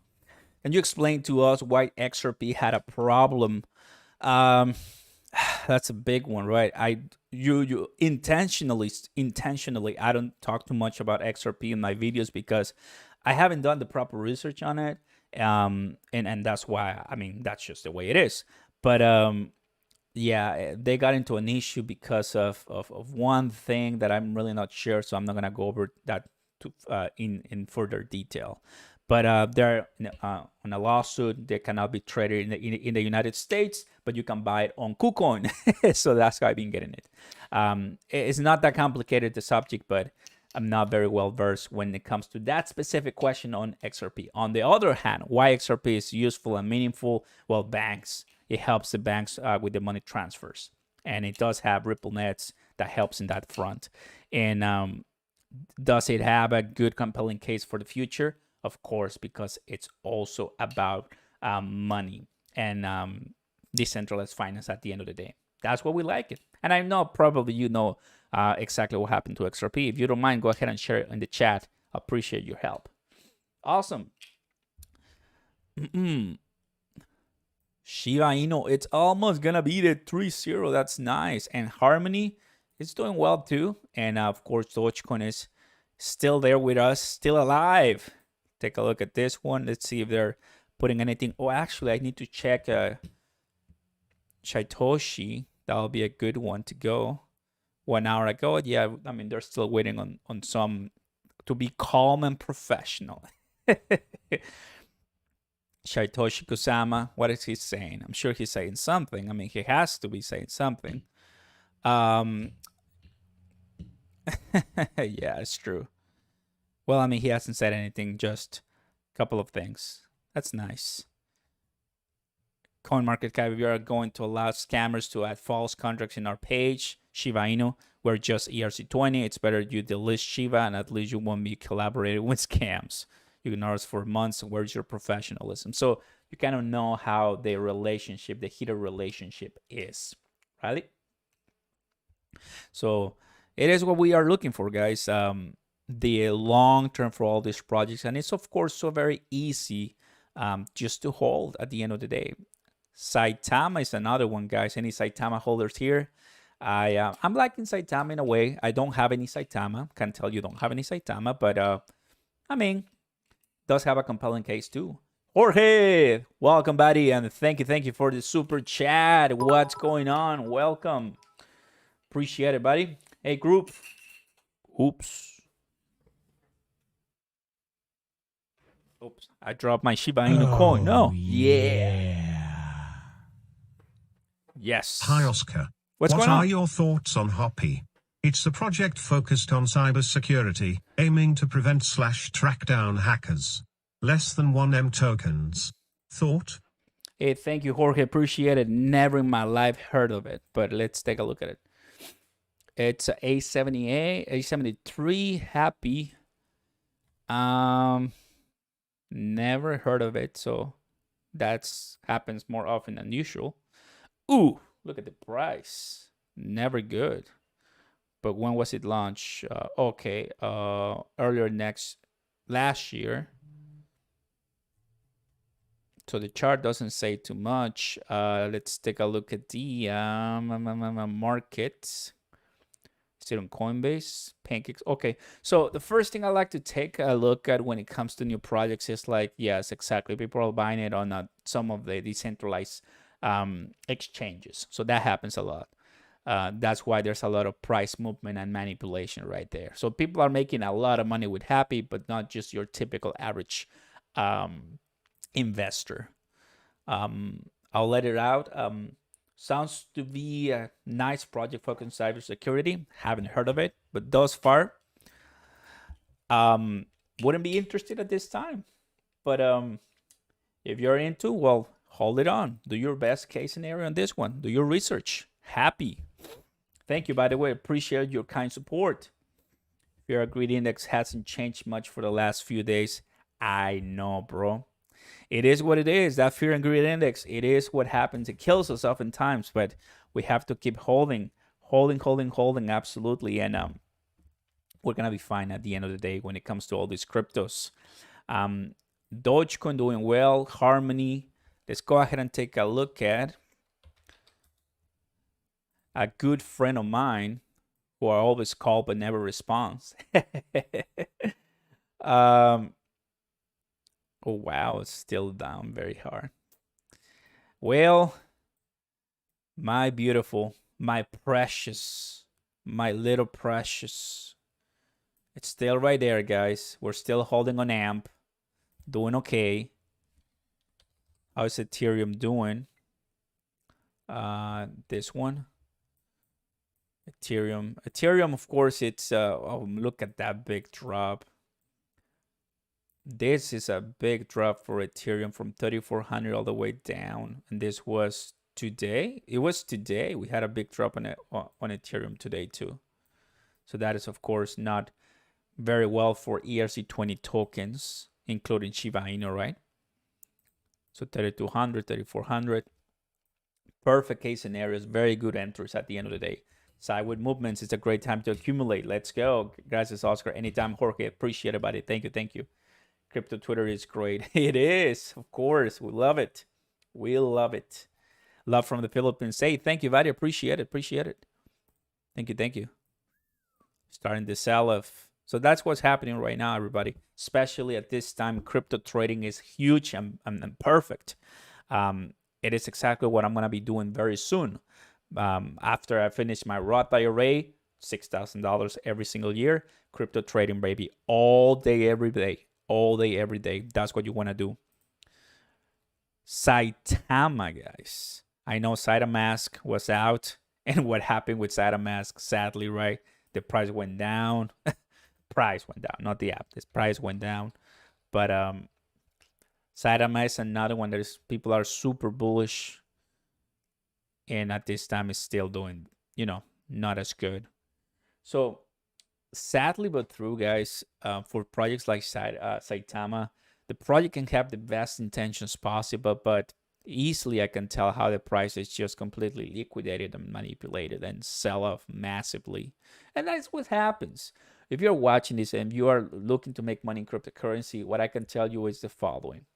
you explain to us why XRP had a problem? That's a big one, right? You intentionally, I don't talk too much about XRP in my videos because I haven't done the proper research on it. And that's why, I mean, that's just the way it is. But yeah, they got into an issue because of one thing that I'm really not sure, so I'm not gonna go over that in further detail. But they're on a lawsuit. They cannot be traded in the United States, but you can buy it on KuCoin. So that's how I've been getting it. It's not that complicated, the subject, but I'm not very well versed when it comes to that specific question on XRP. On the other hand, why XRP is useful and meaningful? Well, banks. It helps the banks with the money transfers. And it does have Ripple nets that helps in that front. And does it have a good, compelling case for the future? Of course, because it's also about money and decentralized finance at the end of the day. That's why we like it. And I know probably you know exactly what happened to XRP. If you don't mind, go ahead and share it in the chat. I appreciate your help. Awesome. Shiba Inu, it's almost gonna be the 3-0. That's nice. And Harmony is doing well too. And of course, Dogecoin still there with us, still alive. Take a look at this one. Let's see if they're putting anything. Oh, actually, I need to check Satoshi. That'll be a good one to go. 1 hour ago, yeah, I mean, they're still waiting on some to be calm and professional. Satoshi Kusama, what is he saying? I'm sure he's saying something. I mean, he has to be saying something. Yeah, it's true. Well, I mean, he hasn't said anything, just a couple of things. That's nice. CoinMarketCap, we are going to allow scammers to add false contracts in our page. Shiba Inu, we're just ERC20. It's better you delist Shiba, and at least you won't be collaborating with scams. You can ours for months. Where's your professionalism? So you kind of know how the relationship, the heated relationship is, right? So it is what we are looking for, guys. The long term for all these projects, and it's of course so very easy just to hold at the end of the day. Saitama is another one, guys. Any Saitama holders here? I'm liking Saitama in a way. I don't have any Saitama. Can't tell you don't have any Saitama, but I mean, does have a compelling case too. Jorge, welcome, buddy, and thank you for the super chat. What's going on? Welcome. Appreciate it, buddy. Hey, group. Oops. I dropped my Shiba Inu coin. No. Yeah. Yes. Hi, Oscar. What's what going on? are your thoughts on Hoppy? It's a project focused on cybersecurity, aiming to prevent/track down hackers. Less than 1M tokens. Thought? Hey, thank you, Jorge. Appreciate it. Never in my life heard of it, but let's take a look at it. It's A70A, A73, happy. Never heard of it, so that's happens more often than usual. Ooh, look at the price. Never good. But when was it launched? Okay, earlier last year. So the chart doesn't say too much. Let's take a look at the market. Still on Coinbase, pancakes. Okay, so the first thing I like to take a look at when it comes to new projects is like, yes, exactly. People are buying it on some of the decentralized exchanges. So that happens a lot. That's why there's a lot of price movement and manipulation right there. So people are making a lot of money with Happy, but not just your typical average investor. I'll let it out. Sounds to be a nice project focused on cybersecurity. Haven't heard of it, but thus far, wouldn't be interested at this time. But if you're into, well, hold it on. Do your best case scenario on this one. Do your research. Happy. Thank you, by the way. Appreciate your kind support. Fear and Greed Index hasn't changed much for the last few days. I know, bro. It is what it is. That Fear and Greed Index, it is what happens. It kills us oftentimes, but we have to keep holding, absolutely. And we're going to be fine at the end of the day when it comes to all these cryptos. Dogecoin doing well. Harmony. Let's go ahead and take a look at a good friend of mine who I always call but never responds. Oh, wow, it's still down very hard. Well, my beautiful, my precious, my little precious. It's still right there, guys. We're still holding on AMP. Doing okay. How's Ethereum doing? This one. Ethereum, of course, it's, oh, look at that big drop. This is a big drop for Ethereum from 3,400 all the way down. And this was today. It was today. We had a big drop on Ethereum today too. So that is, of course, not very well for ERC20 tokens, including Shiba Inu, right? So 3,200, 3,400. Perfect case scenarios. Very good entries at the end of the day. Sideward movements, it's a great time to accumulate. Let's go. Gracias, Oscar. Anytime, Jorge. Appreciate it, buddy. Thank you. Crypto Twitter is great. It is, of course. We love it. We love it. Love from the Philippines. Hey, thank you, buddy. Appreciate it. Thank you. Starting the sell of So that's what's happening right now, everybody. Especially at this time, crypto trading is huge and perfect. It is exactly what I'm gonna be doing very soon. After I finish my Roth IRA, $6,000 every single year, crypto trading, baby, all day, every day, all day, every day. That's what you wanna do. Saitama, guys. I know Saitamask was out, and what happened with Saitamask? Sadly, right? The price went down. Price went down, not the app. This price went down, but Saitama is another one that is people are super bullish, and at this time is still doing, not as good. So sadly but true, guys, for projects like Saitama, the project can have the best intentions possible, but easily I can tell how the price is just completely liquidated and manipulated and sell off massively. And that's what happens. If you're watching this and you are looking to make money in cryptocurrency, what I can tell you is the following.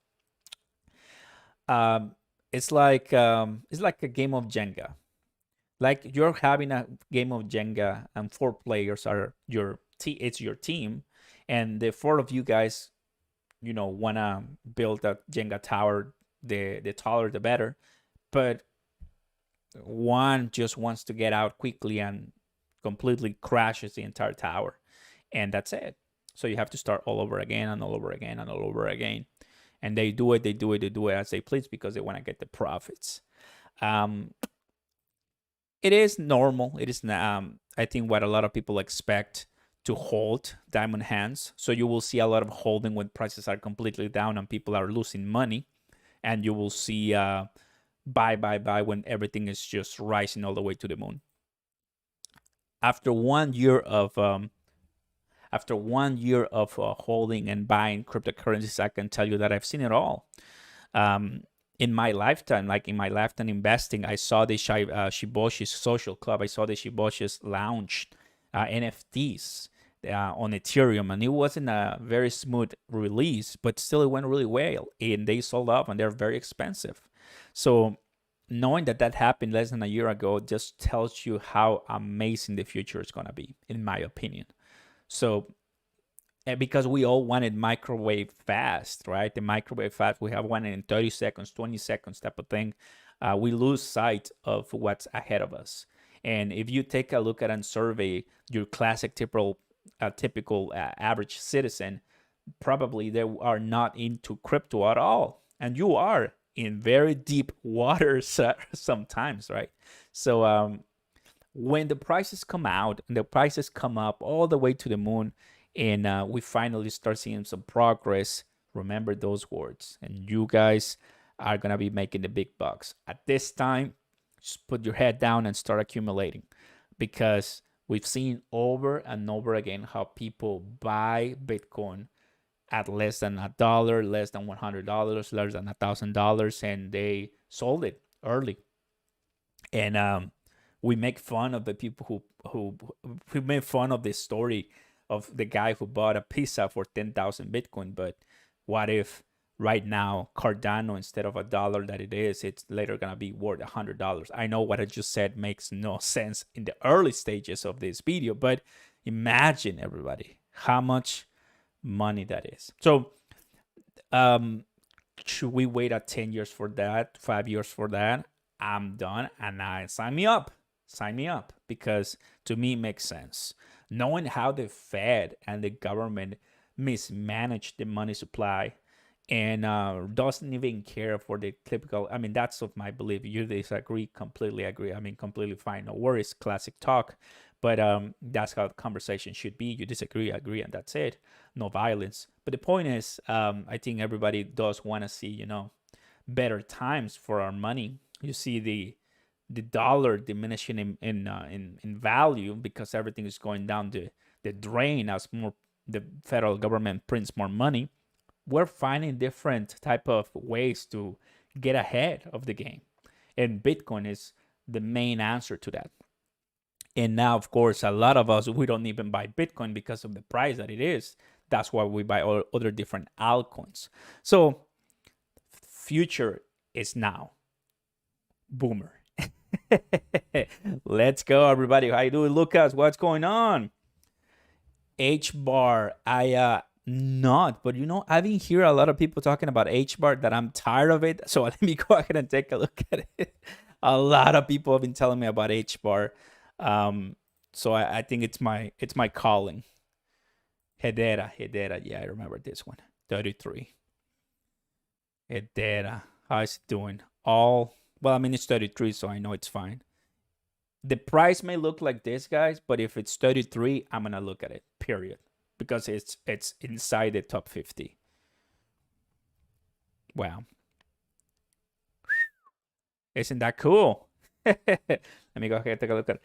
It's like a game of Jenga. Like you're having a game of Jenga and 4 players are it's your team, and the 4 of you guys, wanna build a Jenga tower. The taller the better, but one just wants to get out quickly and completely crashes the entire tower, and that's it. So you have to start all over again and all over again and all over again. And they do it as they please because they want to get the profits. It is normal. It is, I think, what a lot of people expect to hold diamond hands. So you will see a lot of holding when prices are completely down and people are losing money. And you will see buy when everything is just rising all the way to the moon. After 1 year of holding and buying cryptocurrencies, I can tell you that I've seen it all. In my lifetime, investing, I saw the Shiboshi's social club. I saw the Shiboshi's launched NFTs on Ethereum, and it wasn't a very smooth release, but still it went really well, and they sold off, and they're very expensive. So knowing that happened less than a year ago just tells you how amazing the future is going to be, in my opinion. So because we all wanted microwave fast, right? The microwave fast, we have one in 30 seconds, 20 seconds type of thing. We lose sight of what's ahead of us. And if you take a look at and survey your classic typical average citizen, probably they are not into crypto at all. And you are in very deep waters sometimes, right? So when the prices come out and the prices come up all the way to the moon, and we finally start seeing some progress, remember those words, and you guys are gonna be making the big bucks. At this time, just put your head down and start accumulating, because we've seen over and over again how people buy Bitcoin at less than $1, less than $100, less than $1,000, and they sold it early. And we make fun of the people who we make fun of this story of the guy who bought a pizza for 10,000 Bitcoin. But what if right now Cardano, instead of $1 that it is, it's later gonna be worth $100? I know what I just said makes no sense in the early stages of this video, but imagine, everybody, how much money that is. So should we wait at 10 years for that, 5 years for that? I'm done, and sign me up, because to me it makes sense. Knowing how the Fed and the government mismanage the money supply and doesn't even care for the typical, that's of my belief. You disagree, completely agree. Completely fine, no worries, classic talk. But that's how the conversation should be. You disagree, agree, and that's it. No violence. But the point is, I think everybody does want to see, better times for our money. You see the dollar diminishing in value because everything is going down the drain as more the federal government prints more money. We're finding different type of ways to get ahead of the game, and Bitcoin is the main answer to that. And now, of course, a lot of us, we don't even buy Bitcoin because of the price that it is. That's why we buy all other different altcoins. So future is now. Boomer. Let's go, everybody. How you doing, Lucas? What's going on? H bar, I not, but you know, I've been hearing a lot of people talking about H bar that I'm tired of it. So let me go ahead and take a look at it. A lot of people have been telling me about H bar. So I think it's my calling. Hedera, yeah, I remember this one. 33. Hedera, how's it doing? Well, I mean, it's 33, so I know it's fine. The price may look like this, guys, but if it's 33, I'm gonna look at it, period, because it's inside the top 50. Wow, isn't that cool? Let me go ahead and take a look at it.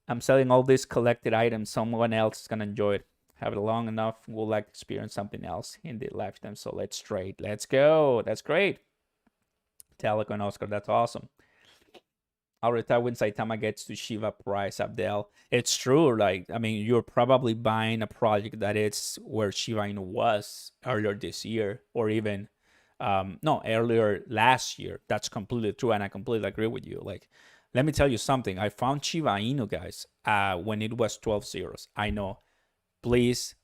I'm selling all these collected items. Someone else is gonna enjoy it. Have it long enough, we'll like experience something else in the lifetime. So let's trade. Let's go. That's great. Telecoin Oscar, that's awesome. I'll retire when Saitama gets to Shiba price, Abdel. It's true. Like, I mean, you're probably buying a project that is where Shiba Inu was earlier this year, or even no, earlier last year. That's completely true, and I completely agree with you. Like, let me tell you something. I found Shiba Inu, guys, when it was 12 zeros. I know. Please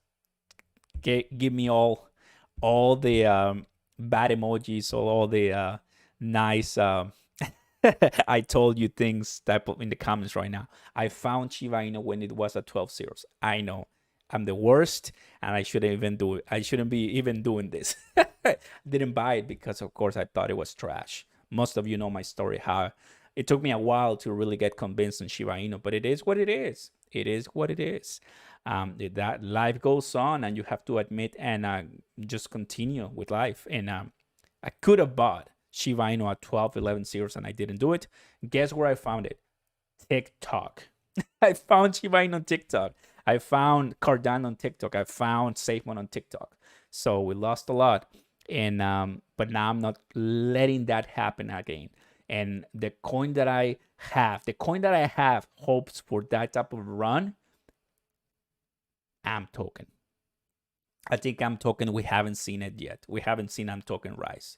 give me all the bad emojis, all the nice I told you things type of in the comments right now. I found Shiba Inu when it was at 12 zeros. I know I'm the worst, and I shouldn't even do it. I shouldn't be even doing this. Didn't buy it because, of course, I thought it was trash. Most of you know my story, how it took me a while to really get convinced on Shiba Inu, but it is what it is. It is what it is. That life goes on, and you have to admit and just continue with life. And I could have bought Shiba Inu at 12, 11 zeros, and I didn't do it. Guess where I found it? TikTok. I found Shiba Inu on TikTok. I found Cardano on TikTok. I found SafeMoon on TikTok. So we lost a lot, and but now I'm not letting that happen again. And the coin that I have hopes for that type of run. AM token. I think AM token, we haven't seen it yet. We haven't seen AM token rise.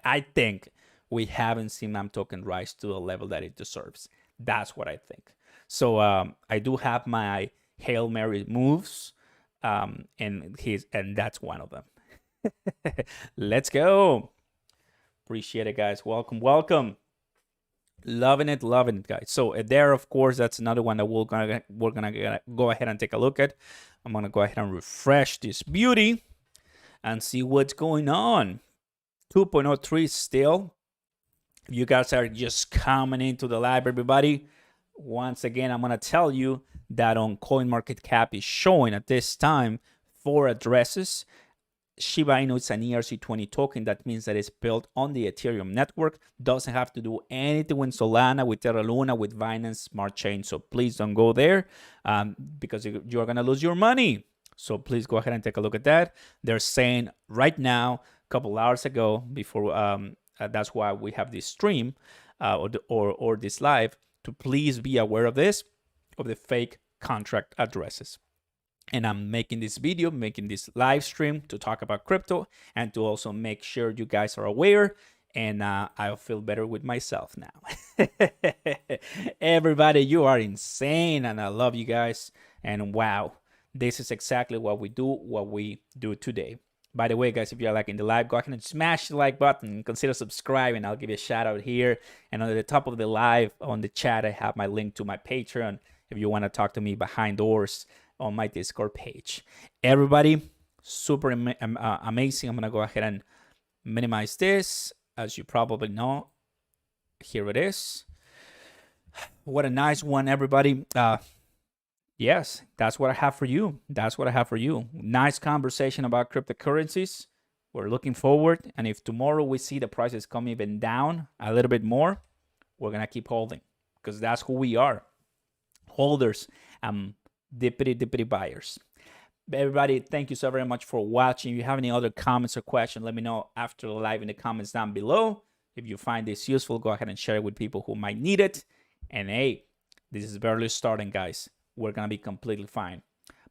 I think we haven't seen AM token rise to the level that it deserves. That's what I think. So I do have my Hail Mary moves, and that's one of them. Let's go. Appreciate it, guys. Welcome. Loving it, guys. So there, of course, that's another one that we're gonna go ahead and take a look at. I'm gonna go ahead and refresh this beauty and see what's going on. 2.03 still. If you guys are just coming into the live, everybody, once again, I'm gonna tell you that on CoinMarketCap is showing at this time 4 addresses. Shiba Inu is an ERC20 token. That means that it's built on the Ethereum network. Doesn't have to do anything with Solana, with Terra Luna, with Binance Smart Chain. So please don't go there because you're going to lose your money. So please go ahead and take a look at that. They're saying right now, a couple hours ago, before that's why we have this stream or this live, to please be aware of this, of the fake contract addresses. And I'm making this video, making this live stream to talk about crypto and to also make sure you guys are aware. And I'll feel better with myself now. Everybody, you are insane, and I love you guys. And wow, this is exactly what we do today. By the way, guys, if you're liking the live, go ahead and smash the like button. Consider subscribing. I'll give you a shout out here. And on the top of the live, on the chat, I have my link to my Patreon if you want to talk to me behind doors on my Discord page. Everybody, super amazing. I'm gonna go ahead and minimize this. As you probably know, here it is. What a nice one, everybody. Yes, that's what I have for you. Nice conversation about cryptocurrencies. We're looking forward, and if tomorrow we see the prices come even down a little bit more, we're gonna keep holding, because that's who we are, holders. Dippity buyers. Everybody, thank you so very much for watching. If you have any other comments or questions, let me know after the live in the comments down below. If you find this useful, go ahead and share it with people who might need it. And hey, this is barely starting, guys. We're gonna be completely fine.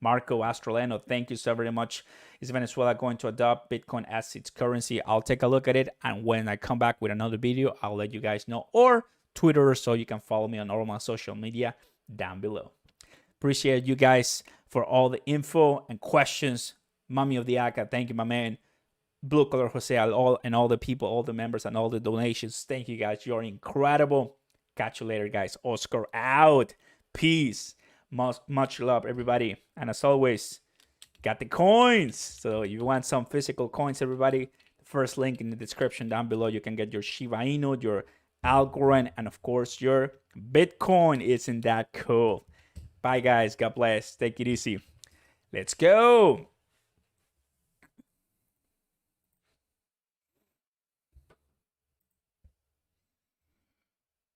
Marco Astroleno, thank you so very much. Is Venezuela going to adopt Bitcoin as its currency? I'll take a look at it, and when I come back with another video, I'll let you guys know, or Twitter, so you can follow me on all my social media down below. Appreciate you guys for all the info and questions. Mommy of the Aka, thank you, my man. Blue Color Jose, all the people, all the members, and all the donations. Thank you guys. You're incredible. Catch you later, guys. Oscar out. Peace. Much love, everybody. And as always, got the coins. So if you want some physical coins, everybody, the first link in the description down below, you can get your Shiba Inu, your algorand, and of course your Bitcoin. Isn't that cool? Bye, guys. God bless. Take it easy. Let's go.